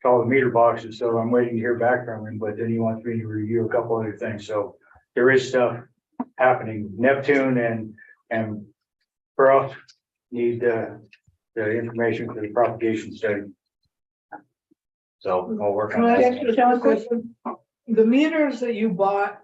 to all the meter boxes. So I'm waiting to hear back from him, but then he wants me to review a couple other things. So there is stuff happening. Neptune and Brough need the information for the propagation study. So I'll work on Can I that. ask you a question? The meters that you bought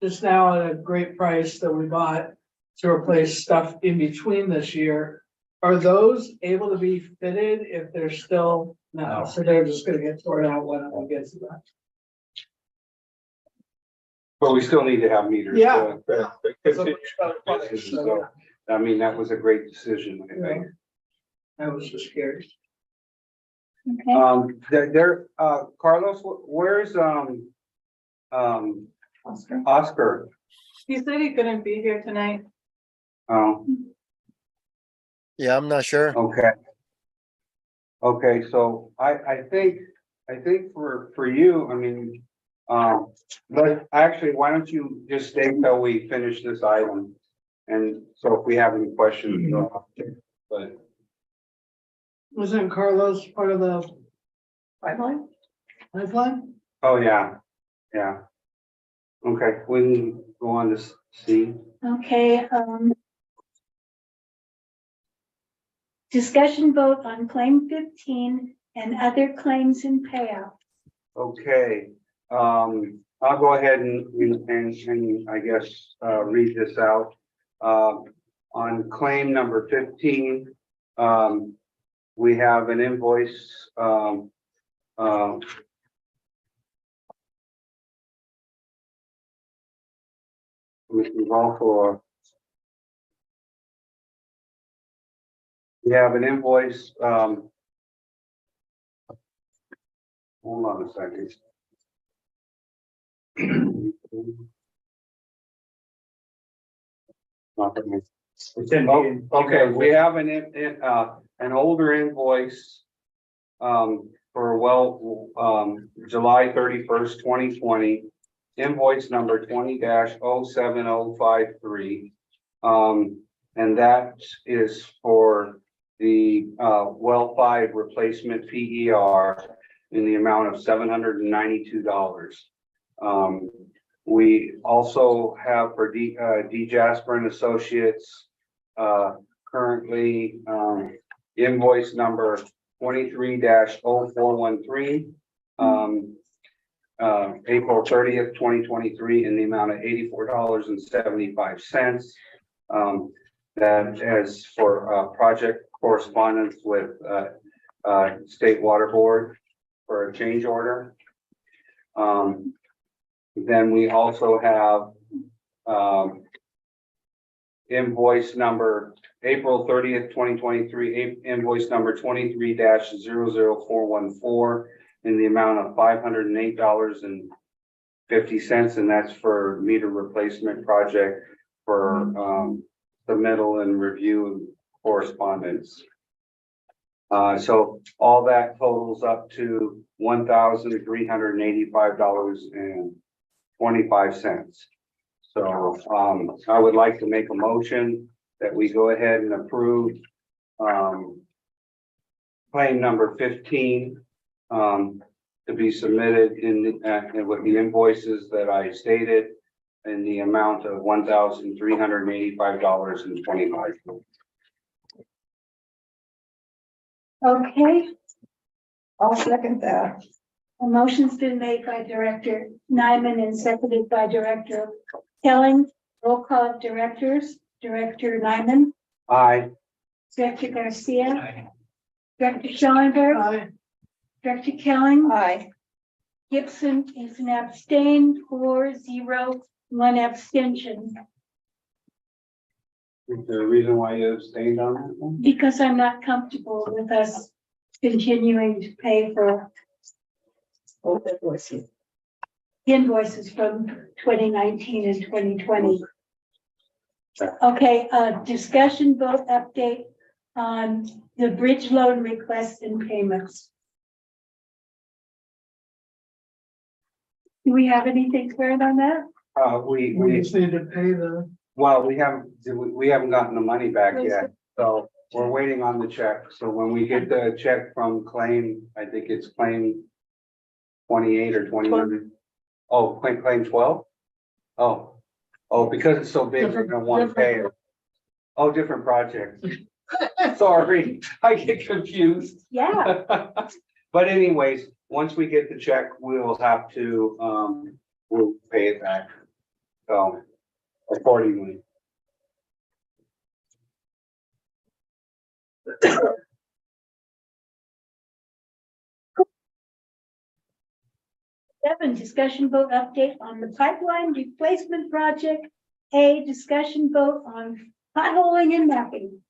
just now at a great price that we bought to replace stuff in between this year, are those able to be fitted if they're still, no, so they're just gonna get torn out when it gets to that? But we still need to have meters. Yeah. So, I mean, that was a great decision, I think. I was just curious. Okay, Carlos, where's, Oscar? He said he couldn't be here tonight. Oh, Yeah, I'm not sure. okay. Okay, so I think for you, I mean, but actually, why don't you just stay till we finish this item? And so if we have any questions, but Wasn't Carlos part of the Pipeline? pipeline? oh, yeah, yeah. Okay, we can go on to C. okay, discussion vote on claim 15 and other claims and payout. Okay, I'll go ahead and I guess, read this out. On claim number 15, we have an invoice, which is also we have an invoice, hold on a second. It's in- Okay, we have an older invoice for July 31st, 2020, invoice number 20-07053. And that is for the well 5 replacement PER in the amount of $792. We also have for D Jasper and Associates, currently, invoice number 23-0413, April 30th, 2023, in the amount of $84.75. That is for project correspondence with State Water Board for a change order. Then we also have invoice number April 30th, 2023, invoice number 23-00414 in the amount of $508.50, and that's for meter replacement project for submittal and review correspondence. So all that totals up to $1,385.25. So I would like to make a motion that we go ahead and approve claim number 15 to be submitted with the invoices that I stated in the amount of $1,385.25. Okay, I'll second that. A motion's been made by Director Nyman and seconded by Director Kelling. Roll call of directors, Director Nyman, Aye. Director Garcia, Director Schellenberg, Aye. Director Kelling. Aye. Gibson is an abstain, 4-0, 1 abstention, Is there a reason why you abstained on that one? because I'm not comfortable with us continuing to pay for Both invoices. invoices from 2019 and 2020. Okay, discussion vote update on the bridge loan requests and payments. Do we have anything clear on that? We We, just need to pay the, well, we haven't gotten the money back yet, so we're waiting on the check. So when we get the check from claim, I think it's claim 28 or 29. Oh, claim 12? Oh, because it's so big, we're gonna want to pay it. Oh, different project. Sorry, I get confused. Yeah, But anyways, once we get the check, we'll have to, we'll pay it back. So accordingly. seven, discussion vote update on the pipeline replacement project. A, discussion vote on potholing and mapping.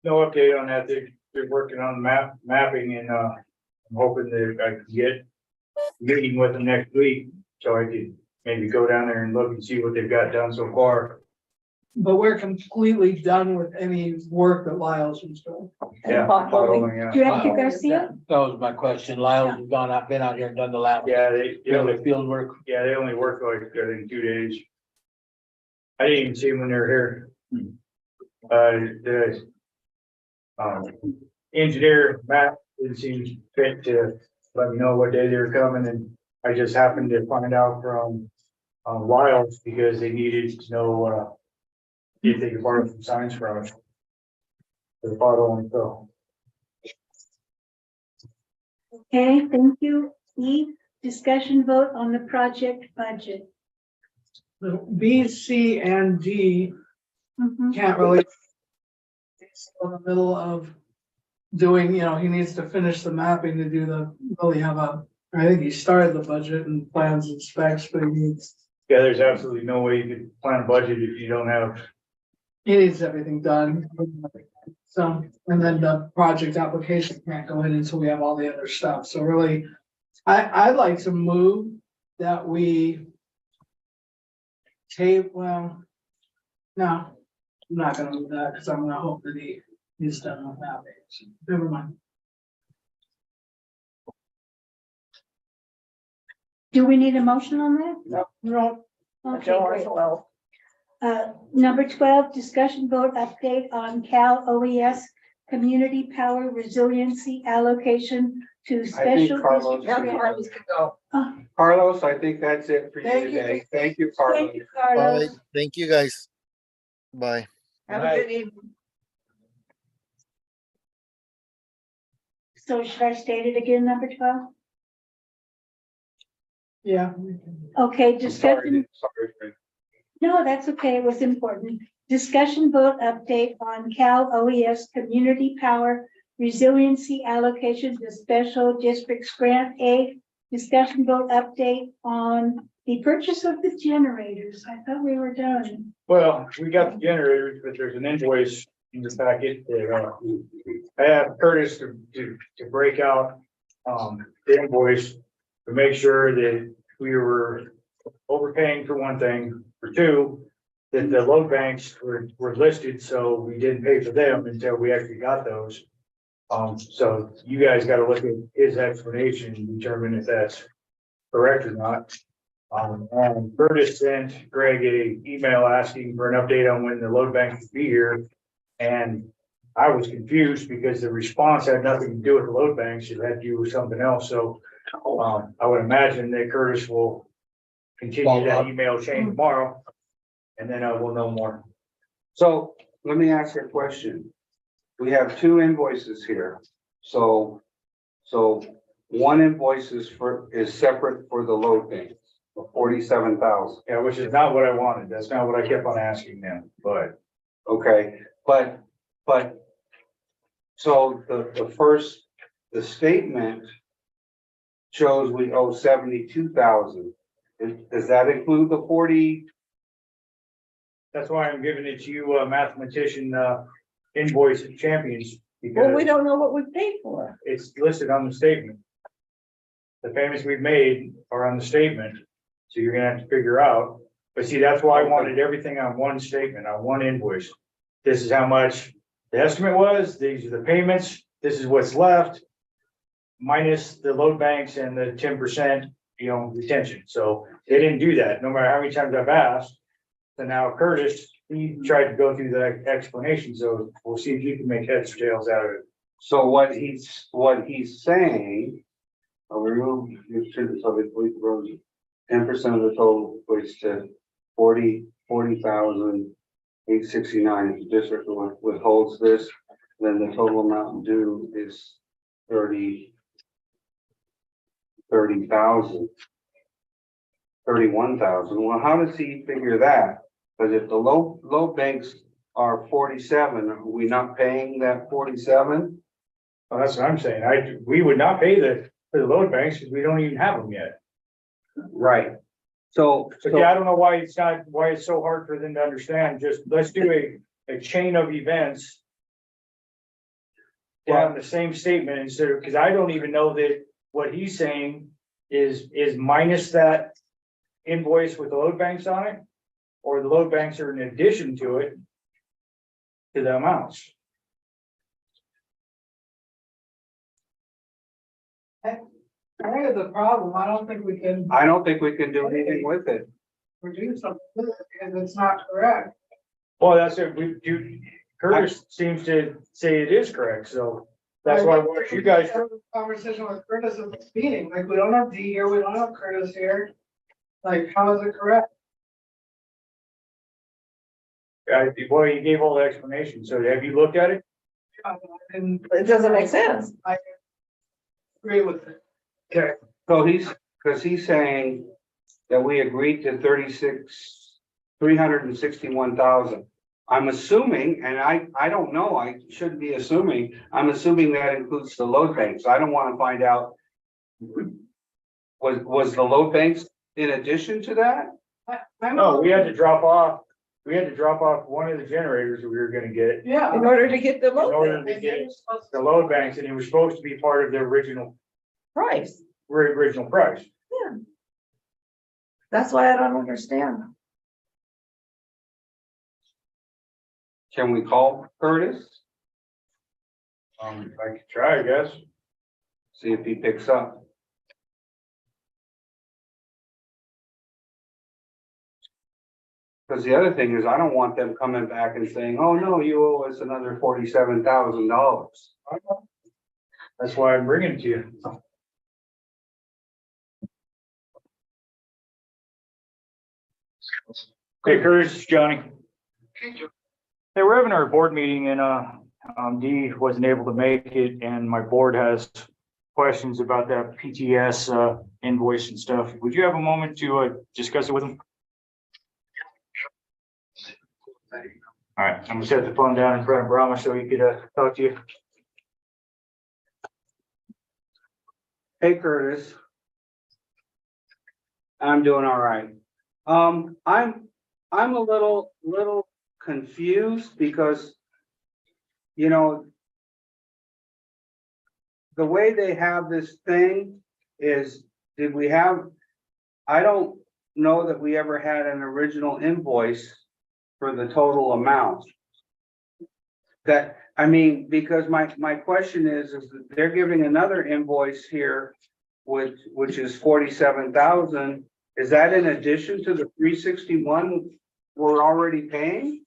No update on that. They're working on mapping and, I'm hoping that I can get meeting with them next week. So I could maybe go down there and look and see what they've got done so far. but we're completely done with any work that Lyle's was doing. Yeah. potholing. Yeah. Director Wow. Garcia? That was my question. Lyle's has gone out, been out here and done the lab. Yeah, they Field work. Yeah, they only work like, I think, 2 days. I didn't even see them when they were here. The engineer, Matt, didn't seem fit to let me know what day they were coming, and I just happened to find out from Wiles because they needed to know if they could borrow some signs from us. The bottle, so. Okay, thank you. E, discussion vote on the project budget. The B, C, and D Mhm. can't really. He's in the middle of doing, he needs to finish the mapping to do I think he started the budget and plans and specs, but Yeah, there's absolutely no way you could plan a budget if you don't have. he needs everything done. So, and then the project application can't go in until we have all the other stuff. So really, I'd like to move that we no, I'm not gonna move that because I'm gonna hope that he's done with that. So, never mind. Do we need a motion on that? No, Okay, Joe great. Archibald. Number 12, discussion vote update on Cal OES Community Power Resiliency Allocation to I Special. think Carlos. That's where I was to go. Carlos, I think that's it for you Thank you. today. Thank you, Thank Carlos. you, All right, Carlos. thank you, guys. Bye. Have a good evening. So should I state it again, number 12? yeah. Okay, I'm discussion. sorry. No, that's okay. It was important. Discussion vote update on Cal OES Community Power Resiliency Allocation to Special Districts Grant. A, discussion vote update on the purchase of the generators. I thought we were done. Well, we got the generators, but there's an invoice in the packet that, I asked Curtis to break out, the invoice to make sure that we were overpaying for one thing, for two, that the load banks were listed, so we didn't pay for them until we actually got those. So you guys gotta look at his explanation and determine if that's correct or not. And Curtis sent Greg a email asking for an update on when the load bank would be here. And I was confused because the response had nothing to do with the load banks, it had to do with something else, so. I would imagine that Curtis will continue that email chain tomorrow. And then I will know more. So let me ask you a question. We have two invoices here. So one invoice is separate for the load banks of 47,000. Yeah, which is not what I wanted. That's not what I kept on asking them, but Okay, but, so the statement shows we owe 72,000. Does that include the 40? that's why I'm giving it to you, mathematician, invoice champions. Well, we Because don't know what we paid for. it's listed on the statement. The payments we've made are on the statement, so you're gonna have to figure out. But see, that's why I wanted everything on one statement, on one invoice. This is how much the estimate was, these are the payments, this is what's left. Minus the load banks and the 10%, retention. So they didn't do that, no matter how many times I've asked. So now Curtis, he tried to go through the explanation, so we'll see if you can make heads or tails out of it. So what he's saying, I'll remove the students of the police roads, 10% of the total equates to 40,869. If the district withholds this, then the total amount due is 31,000. Well, how does he figure that? Because if the low banks are 47, are we not paying that 47? Well, that's what I'm saying. We would not pay for the load banks because we don't even have them yet. Right. So Yeah, I don't know why it's so hard for them to understand. Just let's do a chain of events. On the same statement instead of, because I don't even know that what he's saying is minus that invoice with the load banks on it. Or the load banks are in addition to it. To the amounts. I think it's a problem. I don't think we can do anything with it. produce something with it because it's not correct. Well, that's it. We do. Curtis seems to say it is correct, so that's why I want you guys. Have a conversation with Curtis at this meeting, like, we don't have D here, we don't have Curtis here. Like, how is it correct? Well, you gave all the explanation, so have you looked at it? And It doesn't make sense. I agree with it. Okay. So he's saying that we agreed to 361,000. I'm assuming, and I don't know, I shouldn't be assuming, I'm assuming that includes the load banks. I don't want to find out. Was the load banks in addition to that? No, we had to drop off one of the generators that we were gonna get Yeah. In order to get the in order load to get the load banks, and it was supposed to be part of the original price. price. That's why I don't understand. Can we call Curtis? I could try, I guess. See if he picks up. Because the other thing is, I don't want them coming back and saying, oh, no, you owe us another $47,000. That's why I'm bringing it to you. Hey, Curtis, it's Johnny. Hey, we're having our board meeting and, Dee wasn't able to make it and my board has questions about that PTS, invoice and stuff. Would you have a moment to, discuss it with them? All right, I'm gonna set the phone down in front of Brahma so he could, talk to you. Hey, Curtis. I'm doing all right. I'm a little confused because, the way they have this thing is, I don't know that we ever had an original invoice for the total amount. Because my question is that they're giving another invoice here, which is 47,000. Is that in addition to the 361 we're already paying?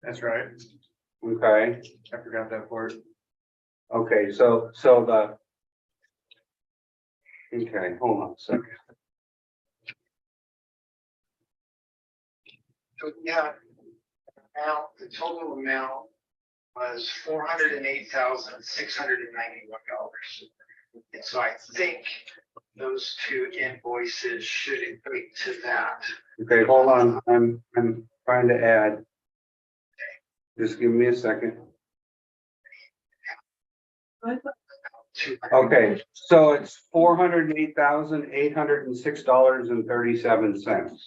That's right. Okay, I forgot that part. okay, so okay, hold on a second. Yeah, amount, the total amount was $408,691. And so I think those two invoices should equate to that. Okay, hold on, I'm trying to add. Just give me a second. Okay, so it's $408,806.37.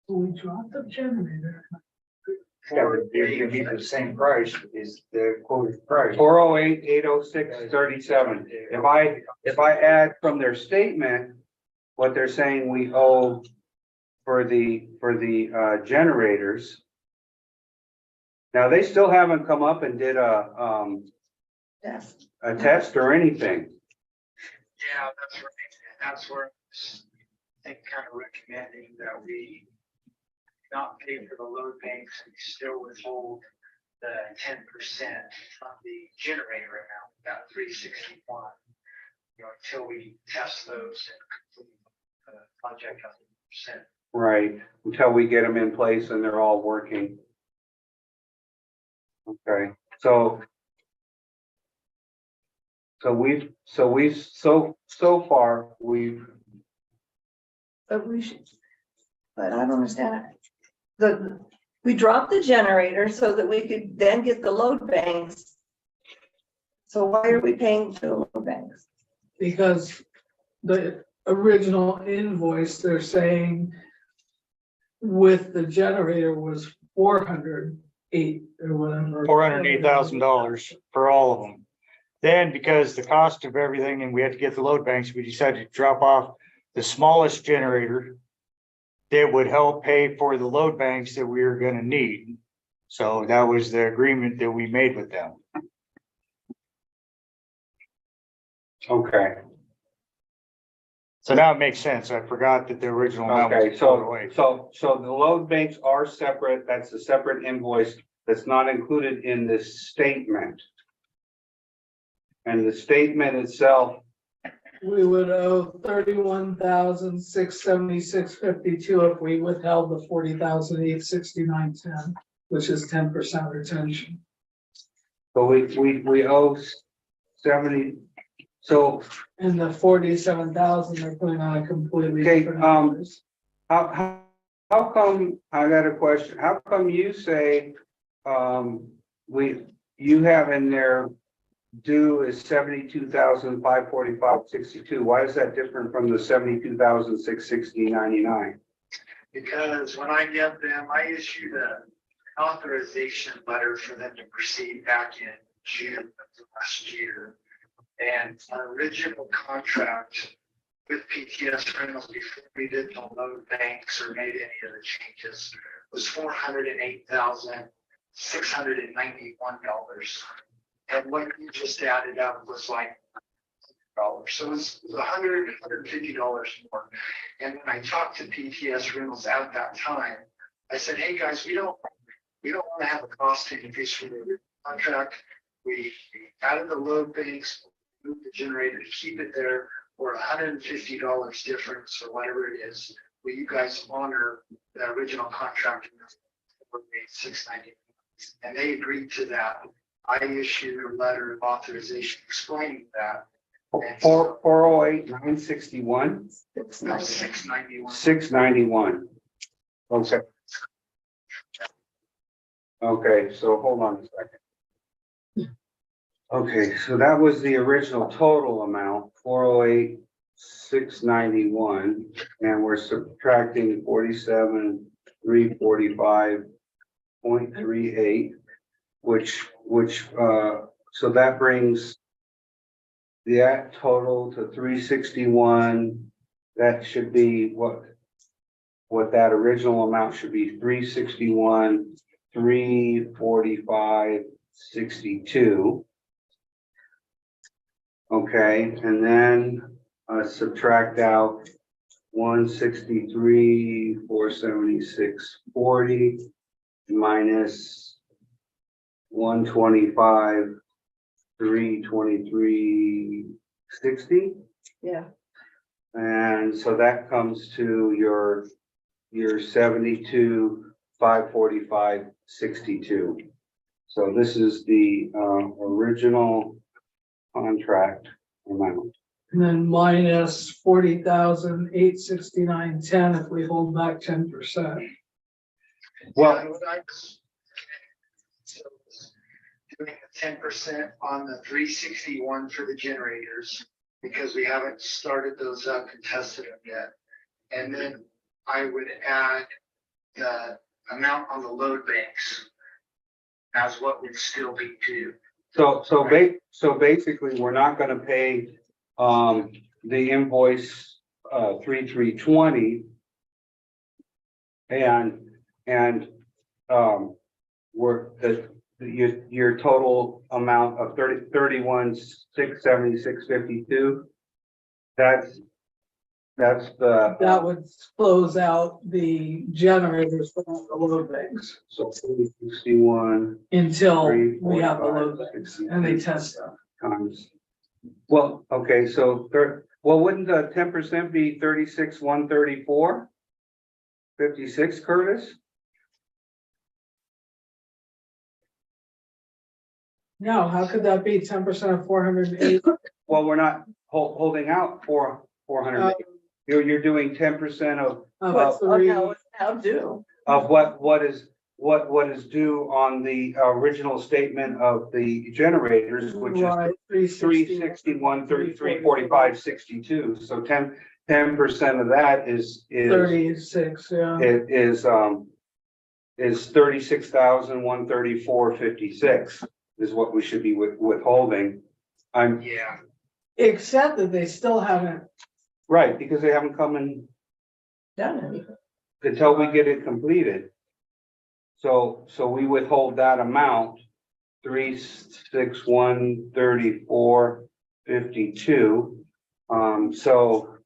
We dropped the generator. Or if you need the same price is the quoted price. 408,806.37. If I add from their statement, what they're saying we owe for the generators. Now, they still haven't come up and did Yes. a test or anything. Yeah, that's right. And that's where I think kind of recommending that we not pay for the load banks and still withhold the 10% from the generator amount, that 361. Until we test those and complete the project 100%. Right, until we get them in place and they're all working. Okay, so far, we've, But I don't understand. We dropped the generator so that we could then get the load banks. So why are we paying for the load banks? Because the original invoice, they're saying with the generator was 408 or whatever. $408,000 for all of them. Then because the cost of everything and we had to get the load banks, we decided to drop off the smallest generator that would help pay for the load banks that we were gonna need. So that was the agreement that we made with them. okay, So now it makes sense. I forgot that the original amount okay, was so the load banks are separate, that's a separate invoice that's not included in this statement. And the statement itself, We would owe 31,676.52 if we withheld the 40,869.10, which is 10% retention. so we owe 70, so And the 47,000 they're putting on a completely Okay, different numbers. how come, I got a question, how come you say, you have in there due is 72,545.62, why is that different from the 72,660.99? Because when I get them, I issued an authorization letter for them to proceed back in June of last year. And our original contract with PTS Reynolds before we did the load banks or made any of the changes was $408,691. And what you just added up was like $100. So it was $150 more. And when I talked to PTS Reynolds at that time, I said, hey guys, we don't want to have a cost increase for the contract. We added the load banks, moved the generator to keep it there, or $150 difference or whatever it is. Will you guys honor the original contract? $690, and they agreed to that. I issued a letter of authorization explaining that. 408,961? No, 691. 691. Okay. Okay, so hold on a second. Okay, so that was the original total amount, 408,691, and we're subtracting 47,345.38, which so that brings the total to 361. That should be what that original amount should be, 361, 345.62. Okay, and then subtract out 163,476.40 minus 125,323.60. Yeah. And so that comes to your 72, 545.62. So this is the original contract amount. And then minus 40,869.10 if we hold back 10%. Well, Yeah, what I was- so doing 10% on the 361 for the generators, because we haven't started those up and tested them yet. And then I would add the amount on the load banks as what would still be due. so basically, we're not gonna pay, the invoice, 3320. And, your total amount of 31,676.52. That's the. That would close out the generators for the load banks So 61 until 3, we have the 45, load banks and they test them. times. Well, okay, so wouldn't the 10% be 36,134.56, Curtis? No, how could that be 10% of 408? Well, we're not holding out 400. You're doing 10% of Of three, Now due. what is due on the original statement of the generators, which is right, 361, 345.62. So 10% of that is 36, yeah. it is 36,134.56 is what we should be withholding. I'm Yeah. Except that they still haven't, right, because they haven't come in Done anything. until we get it completed. So we withhold that amount, 36134.52.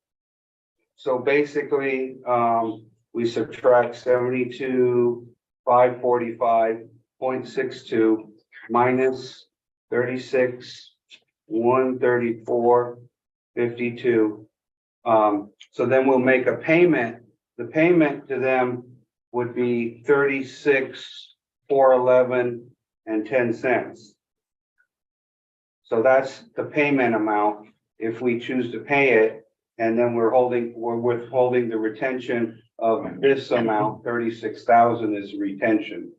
So basically, we subtract 72,545.62 minus 36,134.52. So then we'll make a payment. The payment to them would be 36,411.10. So that's the payment amount if we choose to pay it. And then we're withholding the retention of this amount, 36,000 is retention.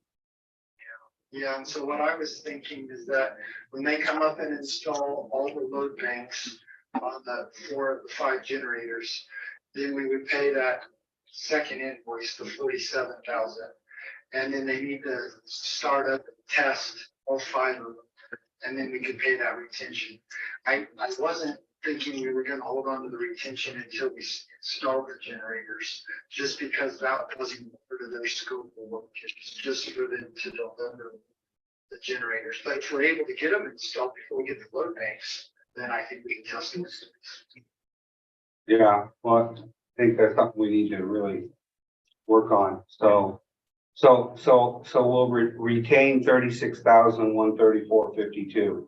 Yeah, and so what I was thinking is that when they come up and install all the load banks on the 4 of the 5 generators, then we would pay that second invoice, the 47,000. And then they need to start up and test all 5 of them. And then we could pay that retention. I wasn't thinking we were gonna hold on to the retention until we installed the generators, just because that wasn't part of their scope of work. It's just for them to deliver the generators. But if we're able to get them installed before we get the load banks, then I think we can test them. Yeah, well, I think that's something we need to really work on. So we'll retain 36,134.52.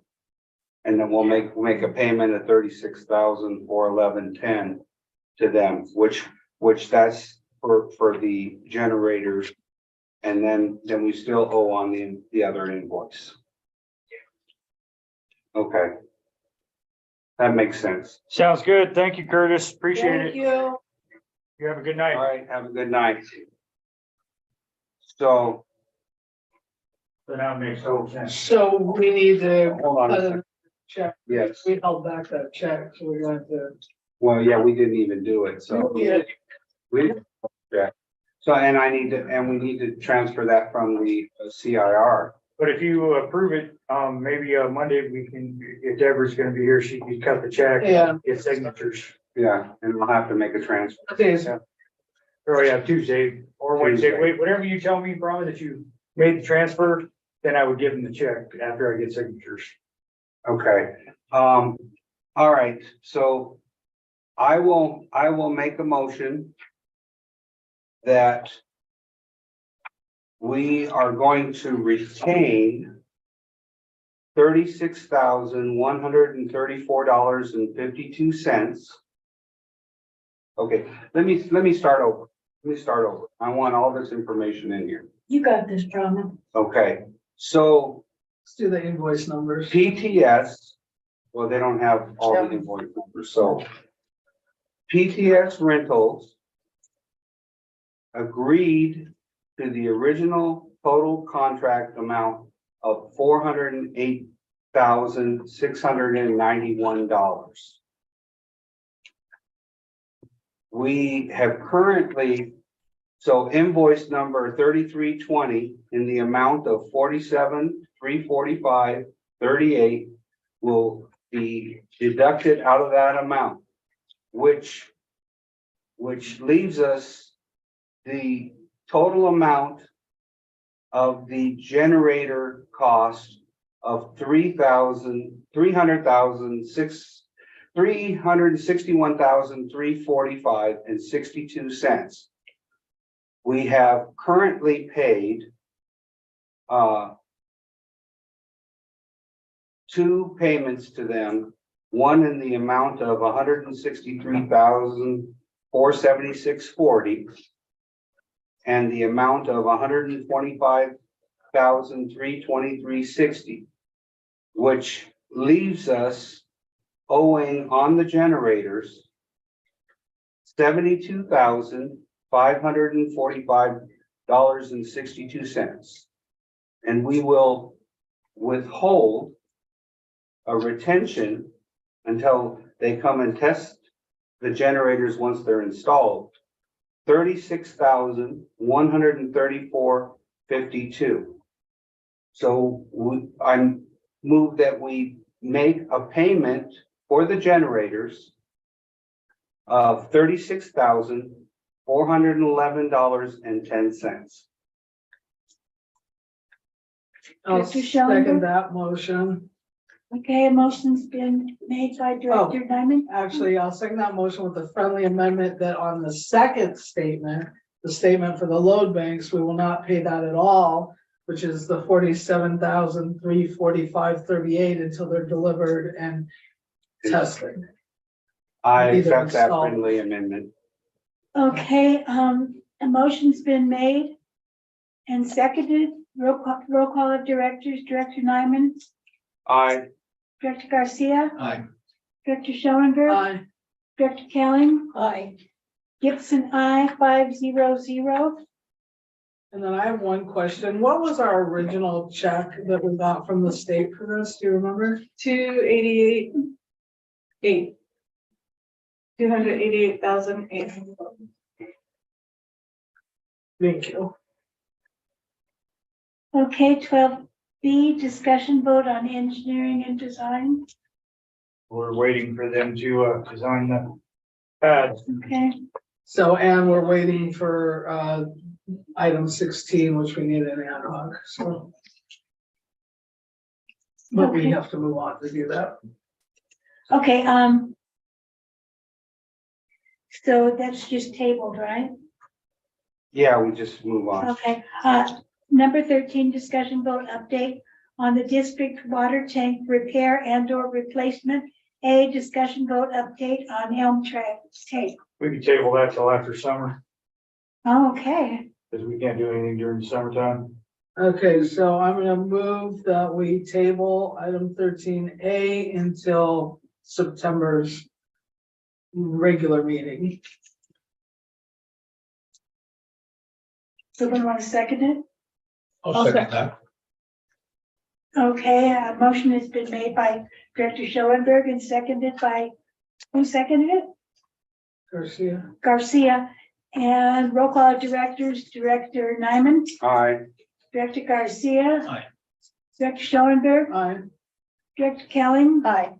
And then we'll make a payment of 36,411.10 to them, which that's for the generators. And then we still owe on the other invoice. Okay. That makes sense. Sounds good. Thank you, Curtis. Appreciate Thank it. you. You have a good All night. right, have a good night. So, So now it makes total sense. so we need to hold on a second. check. Yes, We held back that check, so we're going to. well, yeah, we didn't even do it, so. Yeah. We, yeah. So, and we need to transfer that from the CIR. But if you approve it, maybe Monday we can, if Deborah's gonna be here, she can cut the check. Yeah. Get signatures. Yeah, and we'll have to make a transfer. Okay, Or yeah, Tuesday or Wednesday. Tuesday. Wait, whatever you tell me, Brian, that you made the transfer, then I would give them the check after I get signatures. Okay, all right, so I will make a motion that we are going to retain $36,134.52. Okay, let me start over. Let me start over. I want all this information in here. You got this, drama. Okay, so Let's do the invoice numbers. PTS, well, they don't have all the invoice numbers, so. PTS Rentals agreed to the original total contract amount of $408,691. We have currently, so invoice number 3320 in the amount of 47,345.38 will be deducted out of that amount, which leaves us the total amount of the generator cost of $361,345.62. We have currently paid two payments to them, one in the amount of $163,476.40 and the amount of $125,323.60, which leaves us owing on the generators $72,545.62. And we will withhold a retention until they come and test the generators once they're installed, $36,134.52. So I move that we make a payment for the generators of $36,411.10. I'll Director Schellenberg? second that motion. Okay, a motion's been made by Director Nyman. Actually, I'll second that motion with the friendly amendment that on the second statement, the statement for the load banks, we will not pay that at all, which is the $47,345.38 until they're delivered and tested. I Either accept that installed. friendly amendment. Okay, a motion's been made and seconded. Roll call of directors, Director Nyman, Aye. Director Garcia, Aye. Director Schoenberg, Aye. Director Kelling, Aye. Gibson, I 500. And then I have one question. What was our original check that we got from the state for this? Do you remember? 288,800. 288,800. Thank you. Okay, 12B, discussion vote on engineering and design. We're waiting for them to design the pads. Okay, So, and we're waiting for item 16, which we need an ad hoc, so. But we Okay. have to move on to do that. okay, so that's just tabled, right? Yeah, we just move on. Okay, number 13, discussion vote update on the district water tank repair and or replacement. A, discussion vote update on Elm Tank. We can table that till after summer, Okay, because we can't do anything during the summertime. Okay, so I'm gonna move that we table item 13A until September's regular meeting. someone want to second it? I'll second that. Okay, a motion has been made by Director Schoenberg and seconded by, who seconded it? Garcia. Garcia. And roll call of directors, Director Nyman, Aye. Director Garcia. Aye. Director Schoenberg, Aye. Director Kelling, Aye.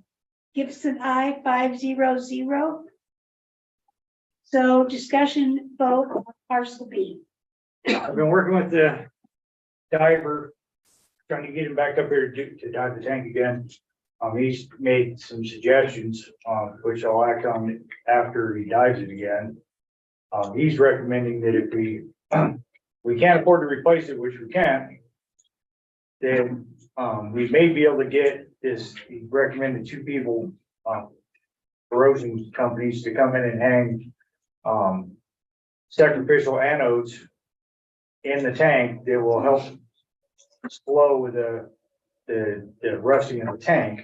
Gibson, I 500. So discussion vote on parcel B. I've been working with the diver, trying to get him back up here to dive the tank again. He's made some suggestions, which I'll act on after he dives it again. He's recommending that if we can't afford to replace it, which we can't, then, we may be able to get this, he recommended two people, corrosion companies to come in and hang, sacrificial anodes in the tank that will help slow the rusting of the tank.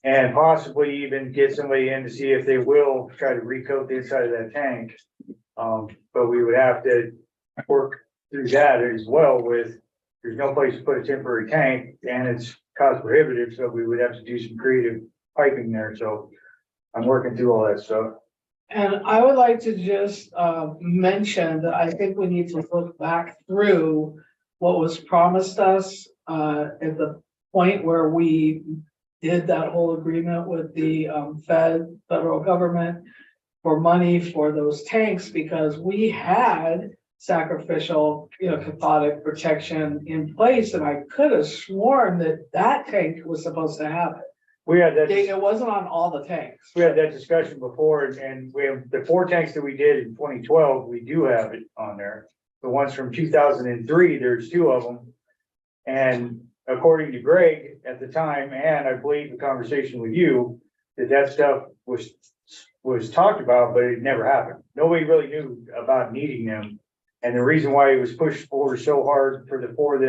And possibly even get somebody in to see if they will try to recoat the inside of that tank. But we would have to work through that as well with, there's no place to put a temporary tank and it's cost prohibitive, so we would have to do some creative piping there, so I'm working through all that stuff. And I would like to just mention that I think we need to look back through what was promised us at the point where we did that whole agreement with the federal government for money for those tanks, because we had sacrificial, cathodic protection in place, and I could have sworn that that tank was supposed to have it. We had that. It wasn't on all the tanks. We had that discussion before, and we have the 4 tanks that we did in 2012, we do have it on there. The ones from 2003, there's 2 of them. And according to Greg at the time, and I believe the conversation with you, that stuff was talked about, but it never happened. Nobody really knew about needing them. And the reason why it was pushed forward so hard for the 4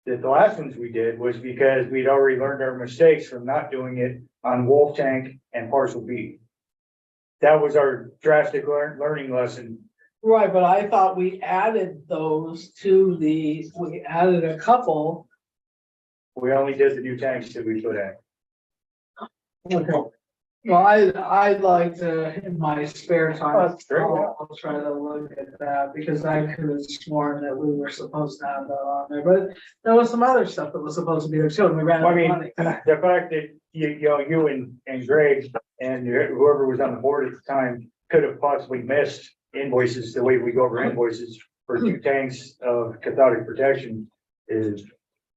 that the last ones we did was because we'd already learned our mistakes from not doing it on Wolf Tank and Parcel B. That was our drastic learning lesson. Right, but I thought we added those to we added a couple. We only did the new tanks that we put in. Okay. Well, I'd like to, in my spare time, That's great. I'll try to look at that, because I could have sworn that we were supposed to have that on there, but there was some other stuff that was supposed to be there too, and we ran out I of mean, money. the fact that you and Greg and whoever was on the board at the time could have possibly missed invoices the way we go over invoices for 2 tanks of cathodic protection is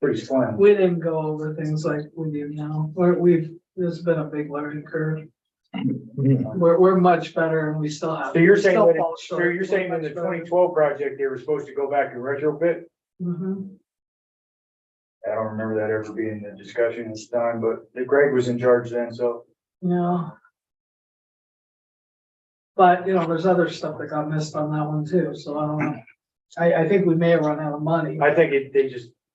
pretty slim. We didn't go over things like we do now, there's been a big learning curve. We're much better, and we still have. So you're saying, still when fall so short. you're saying in the We're much better. 2012 project, they were supposed to go back and retrofit? Mhm. I don't remember that ever being the discussion this time, but Greg was in charge then, so. Yeah. But, there's other stuff that got missed on that one too, so I don't know. I think we may have run out of money. I think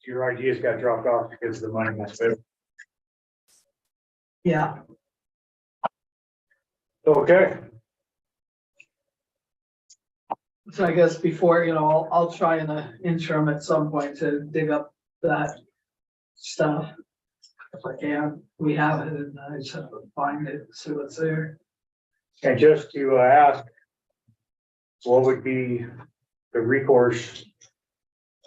your ideas got dropped off because of the money was spent. Yeah, Okay, so I guess before, I'll try in the interim at some point to dig up that stuff. If I can, we have it, and I just have to find it, see what's there. and just to ask, what would be the recourse?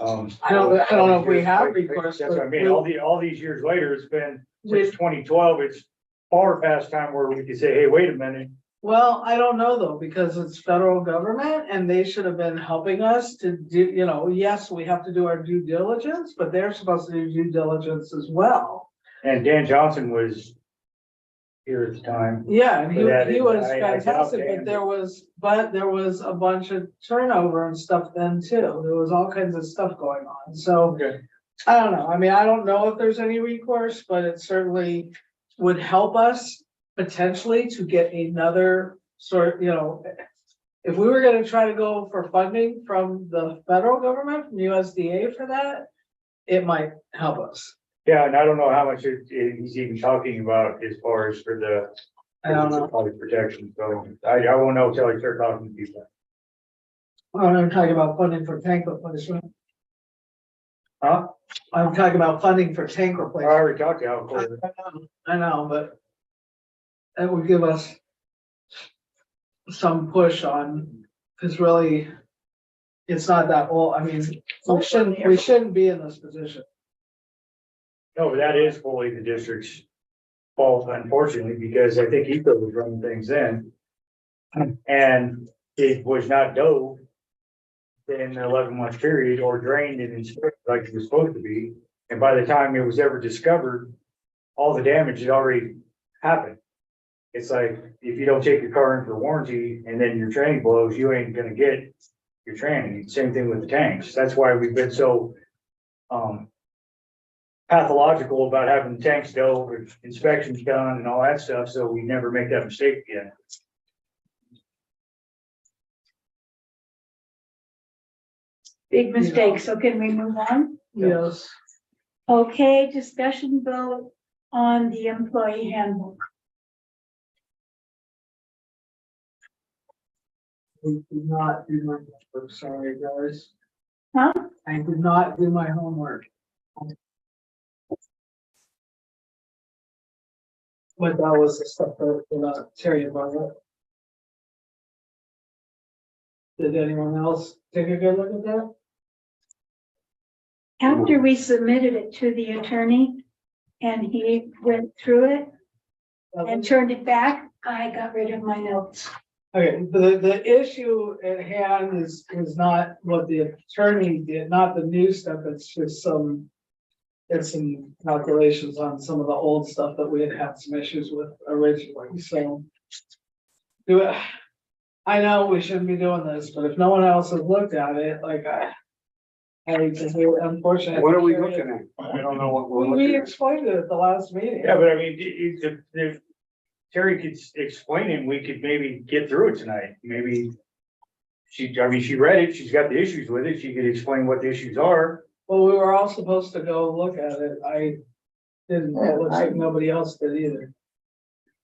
I don't know if we have recourse. That's what I but mean, all these years later, it's been since 2012, it's far past time where we could say, hey, wait a minute. Well, I don't know though, because it's federal government and they should have been helping us to do, yes, we have to do our due diligence, but they're supposed to do due diligence as well. And Dan Johnson was here at the time. Yeah, and But he was I doubt fantastic, Dan- but there was a bunch of turnover and stuff then too. There was all kinds of stuff going on, so. Okay. I don't know. I mean, I don't know if there's any recourse, but it certainly would help us potentially to get another sort, if we were gonna try to go for funding from the federal government, from USDA for that, it might help us. Yeah, and I don't know how much he's even talking about as far as for the. I don't know. Public protection, so I won't know until I start talking to people. I'm talking about funding for tank replacement. Huh? I'm talking about funding for tank I replacement. already talked to Al Cole. I know, but that would give us some push on, because really, it's not that old. I mean, we shouldn't be in this position. No, but that is fully the district's fault, unfortunately, because I think ECO was running things in. And it was not dove in the 11-month period or drained and inspected like it was supposed to be. And by the time it was ever discovered, all the damage had already happened. It's like, if you don't take your car in for warranty and then your tranny blows, you ain't gonna get your tranny. Same thing with the tanks. That's why we've been so pathological about having the tanks dove, and inspections done and all that stuff, so we never make that mistake again. big mistake. So can we move on? Yes, Okay, discussion vote on the employee handbook. we did not do my homework, sorry, guys. Huh? I did not do my homework. But that was the stuff that Terry brought up. Did anyone else take a good look at that? After we submitted it to the attorney and he went through it and turned it back, I got rid of my notes. Okay, the issue at hand is not what the attorney did, not the new stuff, it's just it's some calculations on some of the old stuff that we had some issues with originally, so. I know we shouldn't be doing this, but if no one else has looked at it, like unfortunately. What are we looking at? I don't know what we're We looking at. explained it at the last meeting. Yeah, but I mean, if Terry could explain it, we could maybe get through it tonight. Maybe she read it, she's got the issues with it. She could explain what the issues are. Well, we were all supposed to go look at it. I didn't, it looks like nobody else did either.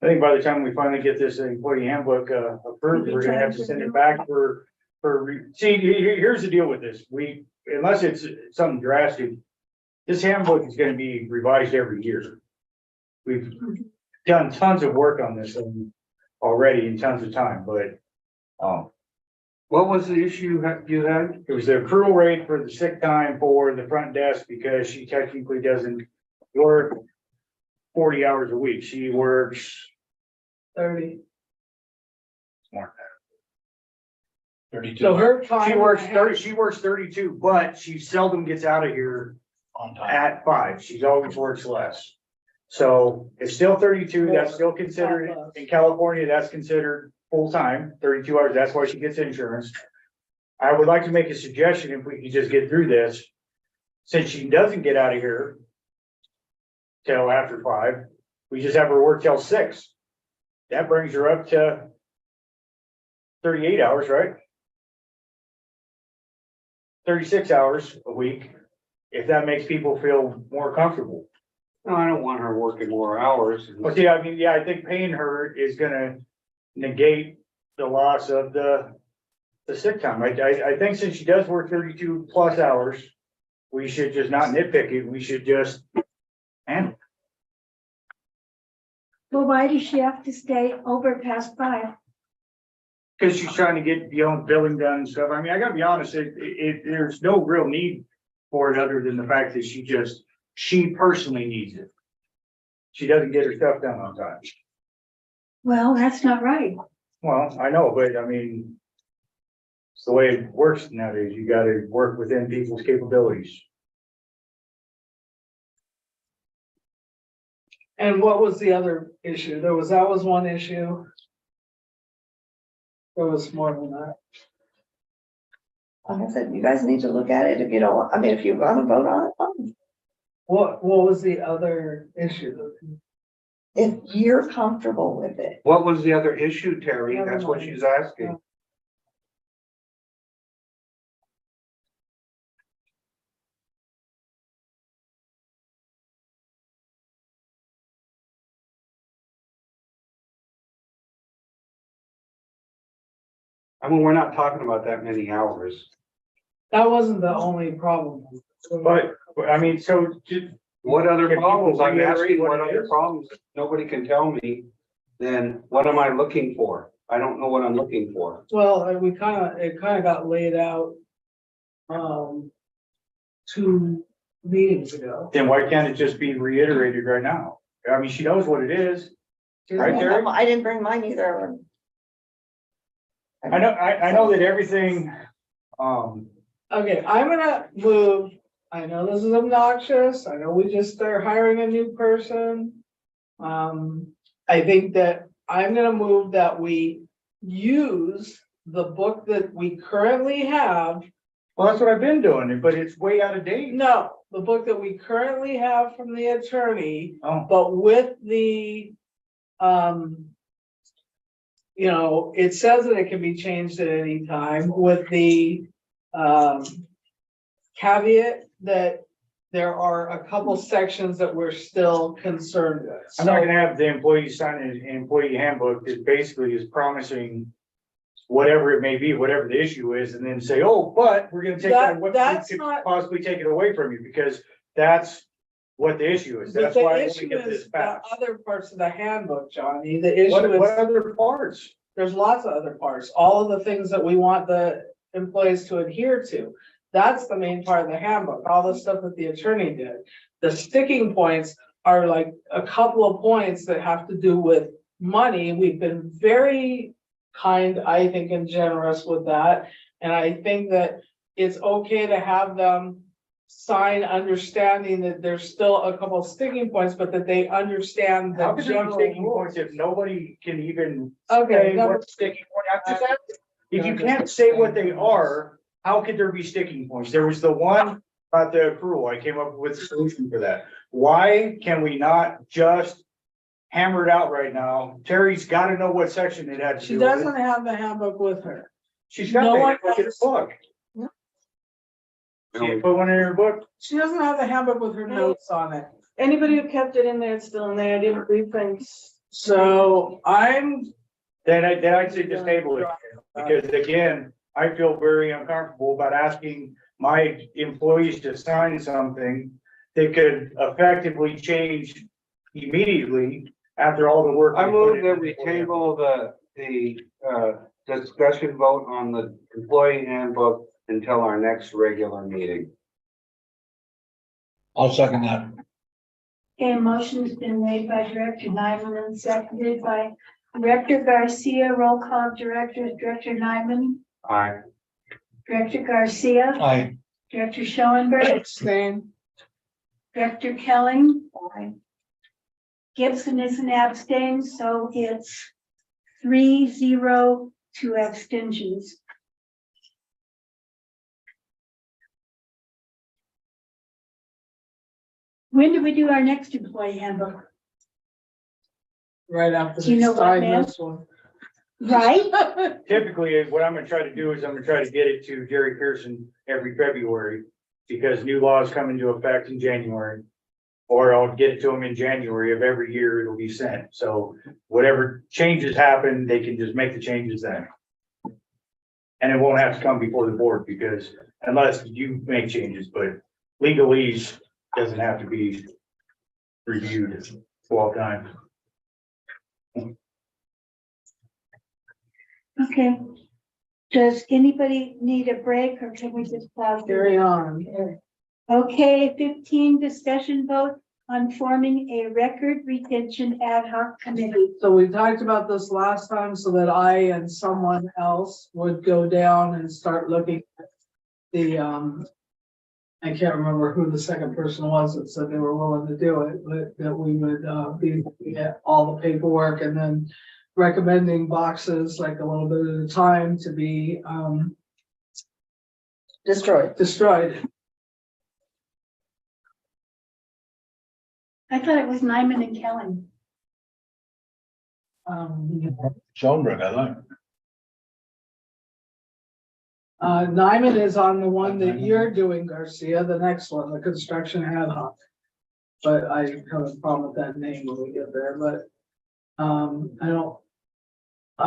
I think by the time we finally get this employee handbook approved, we're gonna have to send it back see, here's the deal with this. Unless it's something drastic, this handbook is gonna be revised every year. We've done tons of work on this thing already in tons of time, but What was the issue you had? it was the accrual rate for the sick time for the front desk because she technically doesn't work 40 hours a week. She works 30. more 32 So her time. she works 32, but she seldom gets out of here on time. at 5. She's always works less. So it's still 32, that's still considered, in California, that's considered full-time, 32 hours, that's why she gets insurance. I would like to make a suggestion if we could just get through this. Since she doesn't get out of here till after 5, we just have her work till 6. That brings her up to 38 hours, right? 36 hours a week, if that makes people feel more comfortable. No, I don't want her working more hours. Well, see, I mean, yeah, I think paying her is gonna negate the loss of the sick time. I think since she does work 32 plus hours, we should just not nitpick it. We should just handle it. Well, why does she have to stay over past 5? Because she's trying to get, billing done and stuff. I mean, I gotta be honest, there's no real need for it other than the fact that she personally needs it. She doesn't get her stuff done on time. Well, that's not right. Well, I know, but I mean, it's the way it works nowadays. You gotta work within people's capabilities. And what was the other issue? That was one issue. There was more than that. Like I said, you guys need to look at it. If you don't, I mean, if you want to vote on it, fine. What was the other issue? If you're comfortable with it. What was the other issue, Terry? That's what she's asking. I mean, we're not talking about that many hours. That wasn't the only problem. But, I mean, so What other Can people problems? I'm reiterate asking what what it other is? problems. If nobody can tell me, then what am I looking for? I don't know what I'm looking for. Well, it kind of got laid out. 2 meetings ago. then why can't it just be reiterated right now? I mean, she knows what it is. Right, Terry? I didn't bring mine either. I know that everything, Okay, I'm gonna move. I know this is obnoxious. I know we just are hiring a new person. I think that I'm gonna move that we use the book that we currently have. well, that's what I've been doing, but it's way out of date. No, the book that we currently have from the attorney, Oh, but with the, it says that it can be changed at any time with the, caveat that there are a couple sections that we're still concerned with. I'm not gonna have the employees sign an employee handbook that basically is promising whatever it may be, whatever the issue is, and then say, oh, but we're gonna take that, what That's could not- possibly take it away from you, because that's what the issue is. But That's the why I want to issue get is this the back. other parts of the handbook, Johnny. The issue What is, other parts? there's lots of other parts, all of the things that we want the employees to adhere to. That's the main part of the handbook, all the stuff that the attorney did. The sticking points are like a couple of points that have to do with money. We've been very kind, I think, and generous with that. And I think that it's okay to have them sign understanding that there's still a couple of sticking points, but that they understand How the could there be general sticking rules. points if nobody can even Okay, say number- what sticking point? I'm just asking. If you can't say what they are, how could there be sticking points? There was the one about the accrual. I came up with a solution for that. Why can we not just hammer it out right now? Terry's gotta know what section it had to She do with. doesn't have the handbook with her. She's got no the one handbook in her else- book. She didn't put one in her book. She doesn't have the handbook with her notes on it. Anybody who kept it in there, it's still in there. I didn't reprint. So I'm, Then I'd say just table it. Because again, I feel very uncomfortable about asking my employees to sign something that could effectively change immediately after all the work. I we move put in. that we table the discussion vote on the employee handbook until our next regular meeting. I'll second that. Okay, motion's been made by Director Nyman and seconded by Director Garcia. Roll call directors, Director Nyman, Aye. Director Garcia, Aye. Director Schoenberg, abstain. Director Kelling. Gibson is an abstain, so it's 3-0 to abstentions. When do we do our next employee handbook? Right after Do you they know what, sign ma'am? this one. Right? Typically, what I'm gonna try to do is I'm gonna try to get it to Jerry Pearson every February. Because new laws come into effect in January. Or I'll get it to them in January of every year it'll be sent. So whatever changes happen, they can just make the changes then. And it won't have to come before the board because unless you make changes, but legalese doesn't have to be reviewed 12 times. Okay. Does anybody need a break or can we just plow through? Carry on. Okay, 15 discussion vote on forming a record retention ad hoc committee. So we talked about this last time so that I and someone else would go down and start looking at the, I can't remember who the second person was that said they were willing to do it, but that we would, be looking at all the paperwork and then recommending boxes like a little bit at a time to be, destroyed. I thought it was Nyman and Kellen. Schoenberg, I like. Nyman is on the one that you're doing, Garcia, the next one, the construction ad hoc. But I have a problem with that name when we get there, but, I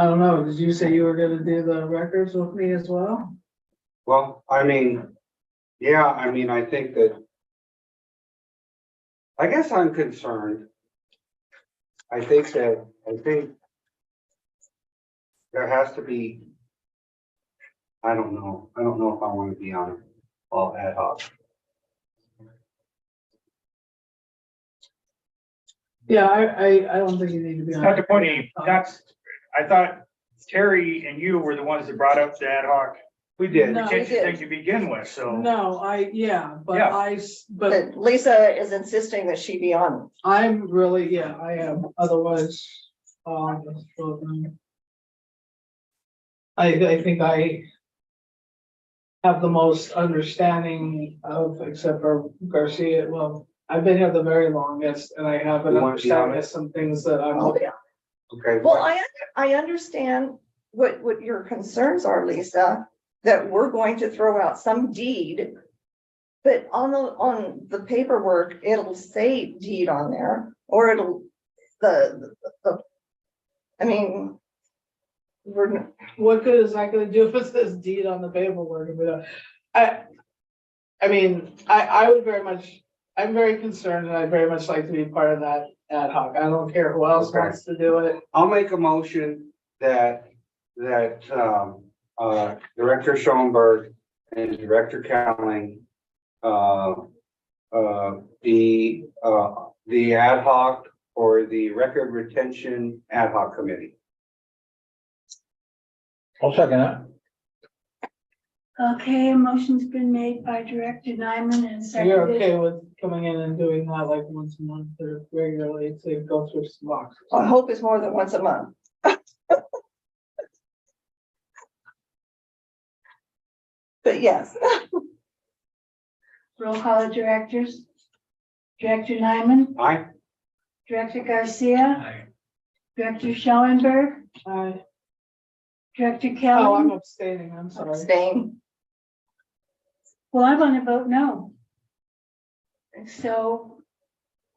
don't know, did you say you were gonna do the records with me as well? Well, I mean, yeah, I mean, I think that. I guess I'm concerned. I think there has to be. I don't know if I want to be on all ad hoc. Yeah, I don't think you need to be on. Not the point, Eve. I thought Terry and you were the ones that brought up the ad hoc We did. No. retention thing to begin with, so. No, Yeah. but But Lisa is insisting that she be on. I'm really, yeah, I am, otherwise, I think I have the most understanding of, except for Garcia, well, I've been here the very longest, and I have an You wanna be on understanding of some things that I'm. Oh, yeah. Okay. Well, I understand what your concerns are, Lisa, that we're going to throw out some deed But on the paperwork, it'll say deed on there, or it'll, I mean, we're, What good is that gonna do if it says deed on the paperwork? I mean, I would very much, I'm very concerned and I'd very much like to be part of that ad hoc. I don't care who else Okay. wants to do it. I'll make a motion that, Director Schoenberg and Director Cowling, the ad hoc or the record retention ad hoc committee. I'll second that. Okay, a motion's been made by Director Nyman and So you're seconded. okay with coming in and doing that like once a month or regularly to go through some boxes? I hope it's more than once a month. But yes, Roll call of directors. Director Nyman, Aye. Director Garcia, Aye. Director Schoenberg, Director Oh, I'm Kelly. abstaining, I'm sorry. staying. Well, I want to vote no. So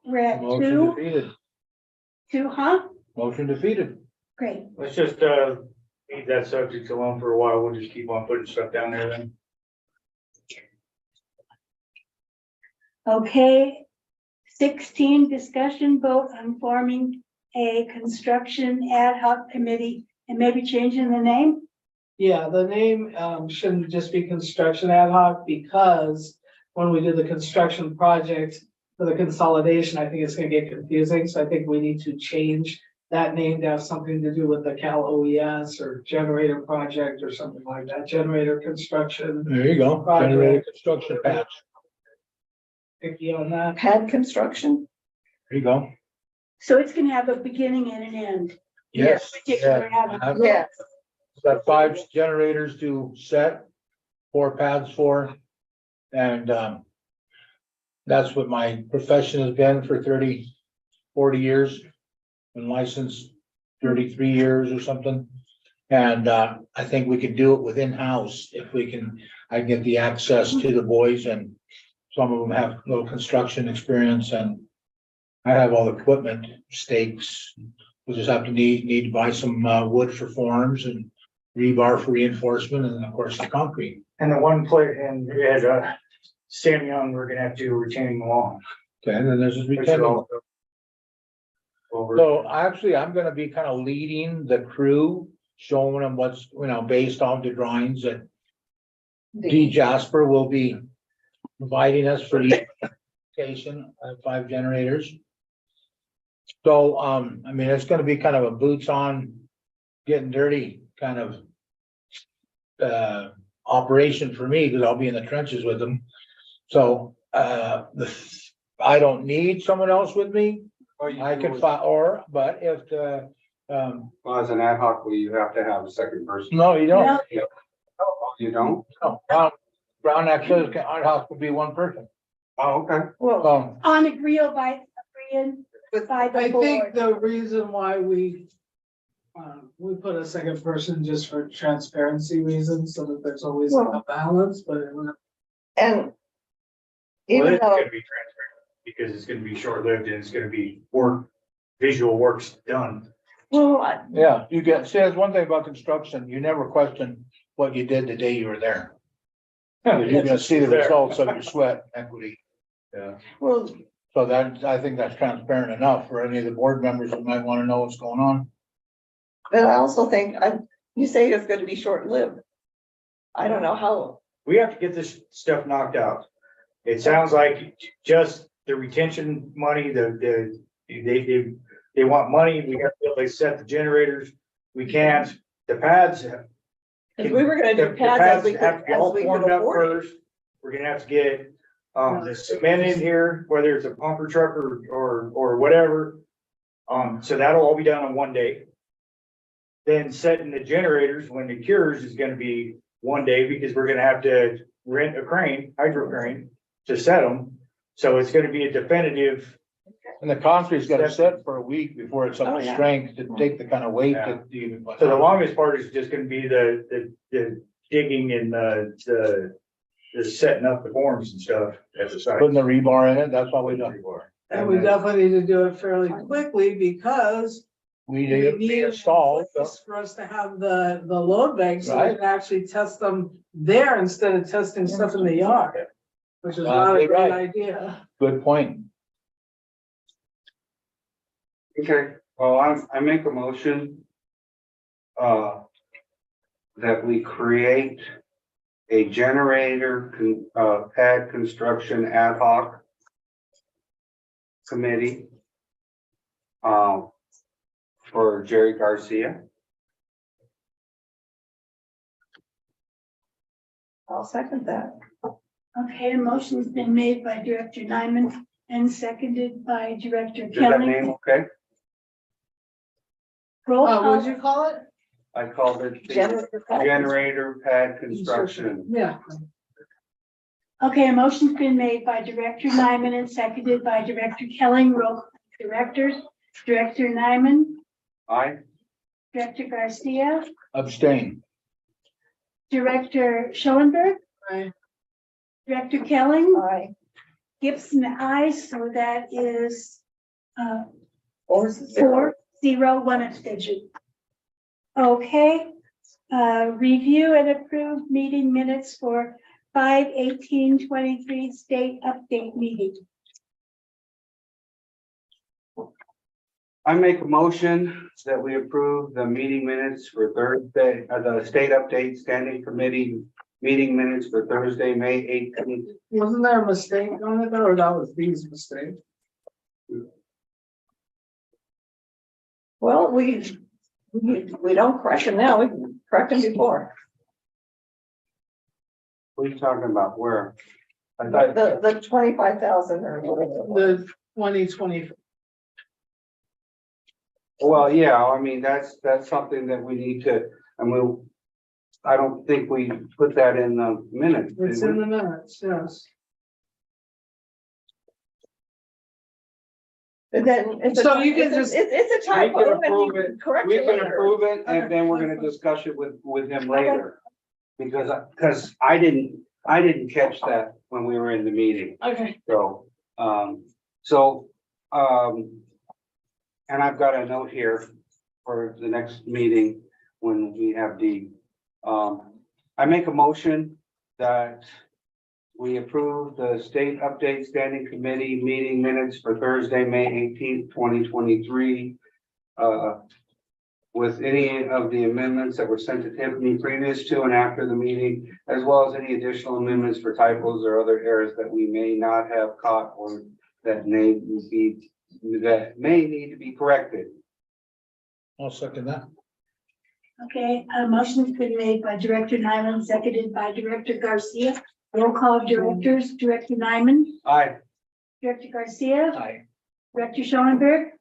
we're at Motion defeated. huh? Motion defeated. Great. Let's just, leave that subject alone for a while. We'll just keep on putting stuff down there then. Okay. 16, discussion vote on forming a construction ad hoc committee and maybe changing the name. Yeah, the name shouldn't just be construction ad hoc because when we do the construction project for the consolidation, I think it's gonna get confusing. So I think we need to change that name to have something to do with the Cal OES or generator project or something like that, generator construction. There you go. Project. Generated construction patch. Picky on that. Pad construction. There you go. So it's going to have a beginning and an end. Yes. Particular Yeah. ad hoc. Yes, Got 5 generators to set, 4 pads for. And that's what my profession has been for 30, 40 years. Been licensed 33 years or something. And I think we could do it within house if we can, I get the access to the boys, and some of them have a little construction experience, and I have all the equipment, stakes. We'll just have to need to buy some wood for forms and rebar for reinforcement, and then of course the concrete. And the one player, and as Sam Young, we're gonna have to retaining wall. Okay, and then there's this which is retaining. also over. So actually, I'm gonna be kind of leading the crew, showing them what's, based on the drawings that D Jasper will be providing us for the station, 5 generators. So, I mean, it's gonna be kind of a boots on, getting dirty kind of operation for me, because I'll be in the trenches with them. So, I don't need someone else with me. I could but if the, Well, as an ad hoc, you have to have a second person. no, you don't. No. Oh, you don't? No, Brown access, our house could be one person. Oh, okay. well, On agreeable by the I think board. the reason why we put a second person just for transparency reasons, so that there's always a balance, but and Well, even it's though, gonna be transparent, because it's gonna be short-lived and it's gonna be visual works done. well, Yeah, you get, see, that's one thing about construction, you never question what you did the day you were there. You're gonna see the results of your sweat equity. Yeah. well, So that, I think that's transparent enough for any of the board members that might wanna know what's going on. but I also think, you say it's gonna be short-lived. I don't know how, We have to get this stuff knocked out. It sounds like just the retention money, they want money, we have to set the generators, we can't, the pads. if we were gonna The do pads as we could, have to be all as we could formed up afford it. first. We're gonna have to get, the cement in here, whether it's a pumper truck or whatever. So that'll all be done on one day. Then setting the generators when it cures is gonna be one day, because we're gonna have to rent a crane, hydro crane, to set them. So it's gonna be a definitive. And the concrete's gotta set for a week before it's Oh, up to yeah. strength to take the kind of weight Yeah. that you even. So the longest part is just gonna be the digging and the is setting up the forms and stuff at the site. Putting the rebar in it, that's what we do. And we definitely need to do it fairly quickly because We we need it need an installed. place for us to have the load bank so we Right. can actually test them there instead of testing stuff in the yard. Which is not a Exactly great right. idea. Good point. Okay, well, I make a motion. That we create a generator, pad construction ad hoc committee. For Jerry Garcia. I'll second that. Okay, a motion's been made by Director Nyman and seconded by Director Is that name Kelly. okay? Roll What'd you call. call it? I called it the Generator pad. generator pad construction. Yeah. Okay, a motion's been made by Director Nyman and seconded by Director Kelly. Roll call. Directors, Director Nyman, Aye. Director Garcia, Abstain. Director Schoenberg, Aye. Director Kelly, Aye. Gibson, aye, so that is Or is it zero? 4-0, 1 abstention. Okay, review and approve meeting minutes for 5/18/23 state update meeting. I make a motion that we approve the meeting minutes for Thursday, the state update standing committee meeting minutes for Thursday, May 18th. Wasn't there a mistake on it though, or that was Dee's mistake? Well, we don't correct them now, we can correct them before. What are you talking about? Where? I thought, The 25,000 or whatever. The 2020, well, yeah, I mean, that's something that we need to, I don't think we put that in the minutes. did it's we? in the minutes, yes. And then it's a, So you can it's a- just- it's a We typo. can and you approve can it, correct we it can later. approve it, and then we're gonna discuss it with him later. Because I didn't catch that when we were in the meeting, Okay. so, and I've got a note here for the next meeting when we have I make a motion that we approve the state update standing committee meeting minutes for Thursday, May 18th, 2023. With any of the amendments that were sent to Tiffany previous to and after the meeting, as well as any additional amendments for typos or other errors that we may not have caught or that may need to be corrected. I'll second that. Okay, a motion's been made by Director Nyman, seconded by Director Garcia. Roll call of directors, Director Nyman, Aye. Director Garcia, Aye. Director Schoenberg,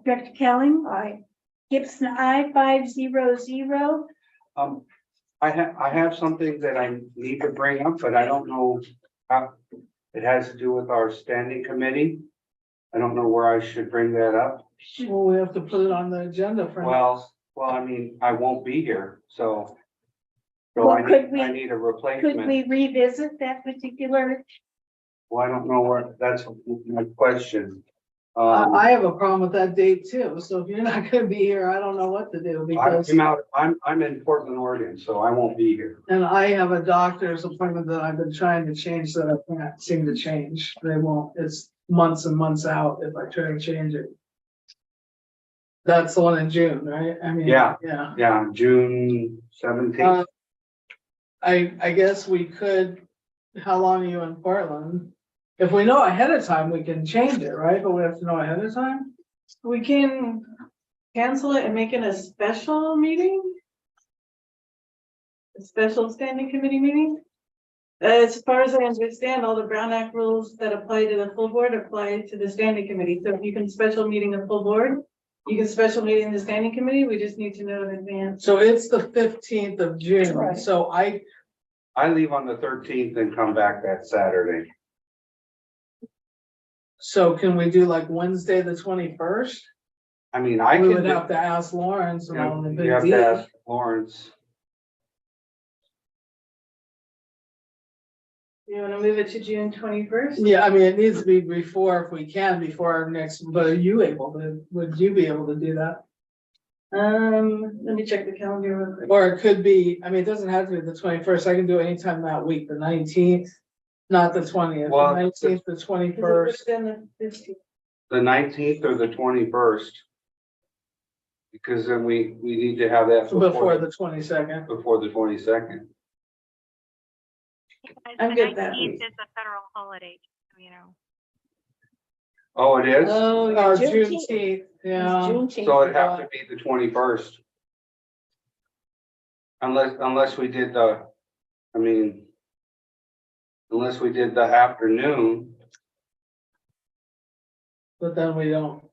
Director Kelly, Aye. Gibson, aye, 5-0-0. I have something that I need to bring up, but I don't know how, it has to do with our standing committee. I don't know where I should bring that up. Well, we have to put it on the agenda for. Well, I mean, I won't be here, so. Well, I could need, I we- need a Could replacement. we revisit that particular? Well, I don't know where, that's my question. I have a problem with that date too, so if you're not gonna be here, I don't know what to do because, I'm in Portland, Oregon, so I won't be here. and I have a doctor's appointment that I've been trying to change that I can't seem to change. They won't, it's months and months out if I try to change it. That's the one in June, right? I mean, Yeah. yeah. Yeah, June 17th. I guess we could, how long are you in Portland? If we know ahead of time, we can change it, right? But we have to know ahead of time? We can cancel it and make it a special meeting? A special standing committee meeting? As far as I understand, all the Brown Act rules that apply to the full board apply to the standing committee. So if you can special meeting a full board, you can special meeting the standing committee, we just need to know in advance. So it's the 15th of June, Right. so I leave on the 13th and come back that Saturday. so can we do like Wednesday, the 21st? I mean, I We can. would have to ask Lawrence around the You big have to deal. ask Lawrence. You wanna move it to June 21st? Yeah, I mean, it needs to be before, if we can, before our next, but are you able to, would you be able to do that? Let me check the calendar real quick. Or it could be, I mean, it doesn't have to be the 21st. I can do it anytime that week, the 19th, not the 20th, the Well, 19th, the 21st. Then the 15th. The 19th or the 21st? Because then we need to have that Before the 22nd. before the 22nd. I'm good that 19th week. is a federal holiday, you know. Oh, it is? Oh, Or yeah, Juneteenth, yeah. Juneteenth. So it'd have to be the 21st. Unless we did the, I mean, unless we did the afternoon. But then we don't,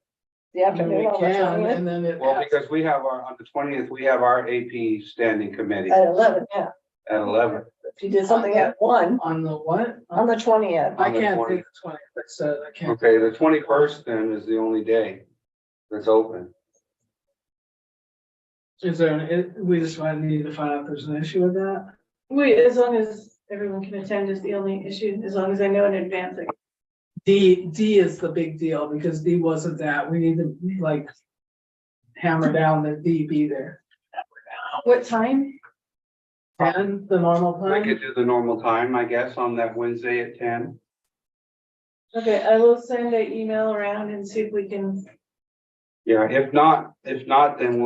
The I mean, afternoon we on the can, 20th and then it. Well, because we have on the 20th, we have our AP standing committee at 11, yeah. at 11. If you did something at 1 On the what? on the 20th. I on the can't 20th. do the 20th, I said, I can't. Okay, the 21st then is the only day that's open. Is there, we just might need to find out if there's an issue with that. Wait, as long as everyone can attend is the only issue, as long as I know in advance. D is the big deal, because D wasn't that, we need to like hammer down that D be there. What time? And the normal We time, could do the normal time, I guess, on that Wednesday at 10. Okay, I will send an email around and see if we can, Yeah, if not, then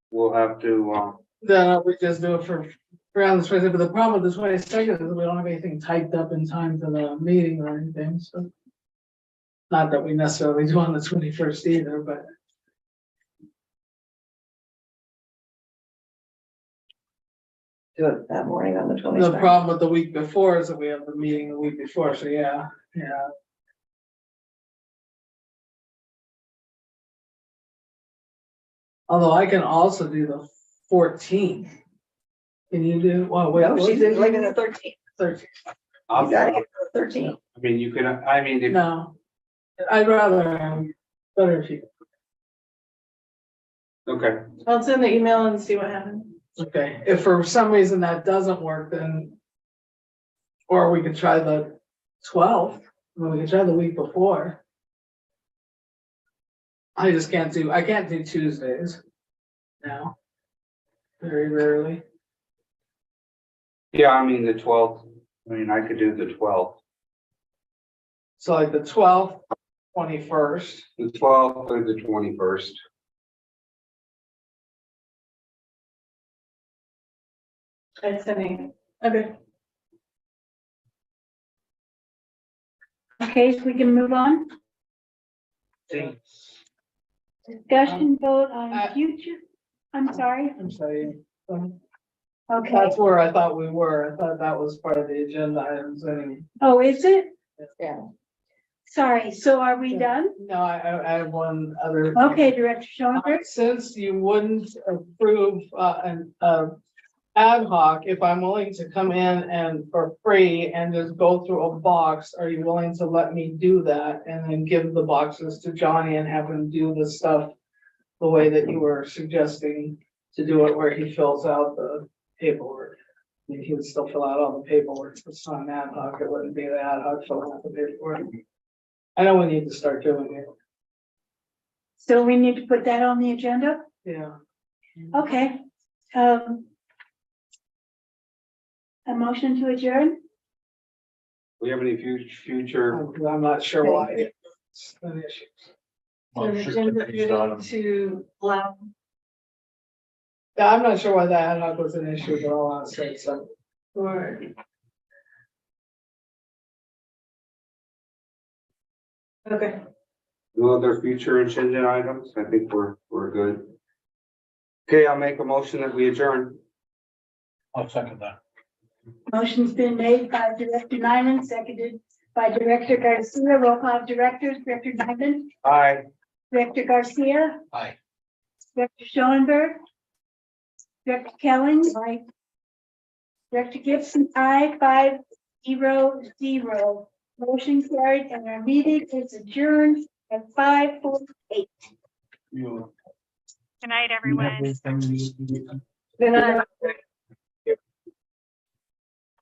we'll have to, then we just do it for around the 20th, but the problem with the 22nd is we don't have anything typed up in time for the meeting or anything, so. Not that we necessarily do on the 21st either, but Do it that morning on the the 22nd. problem with the week before is that we have the meeting the week before, so yeah. Although I can also do the 14th. Can you do, well, wait. No, she's leaving the 13th. 13th. You gotta get to the 13th. I mean, you can, I mean, if, No, I'd rather, better if you, okay, I'll send the email and see what happens. okay, if for some reason that doesn't work, then. Or we could try the 12th, or we could try the week before. I just can't do, I can't do Tuesdays. Now. Very rarely. yeah, I mean, the 12th, I mean, I could do the 12th. So like the 12th, 21st, The 12th or the 21st. I'm sending, okay. Okay, so we can move on. Discussion vote on future, I'm sorry, I'm sorry. okay. That's where I thought we were. I thought that was part of the agenda items anyway. Oh, is it? Yeah. Sorry, so are we done? No, I have one other. Okay, Director Schoenberg. Since you wouldn't approve an ad hoc, if I'm willing to come in and for free and just go through a box, are you willing to let me do that? And then give the boxes to Johnny and have him do the stuff the way that you were suggesting to do it, where he fills out the paperwork? I mean, he would still fill out all the paperwork. It's not an ad hoc. It wouldn't be the ad hoc filling out the paperwork. I know we need to start doing it. So we need to put that on the agenda? Yeah. Okay. A motion to adjourn? We have any future, I'm not sure why. It's an issue. So the agenda item to allow, Yeah, I'm not sure why the ad hoc was an issue, but I'll say so. or. Okay, no other future agenda items? I think we're good. Okay, I'll make a motion that we adjourn. I'll second that. Motion's been made by Director Nyman, seconded by Director Garcia. Roll call of directors, Director Nyman, Aye. Director Garcia, Aye. Director Schoenberg, Director Kelling. Aye. Director Gibson, aye, 5-0-0. Motion carried and our meeting is adjourned at 5:48. Good night, everyone. Good night.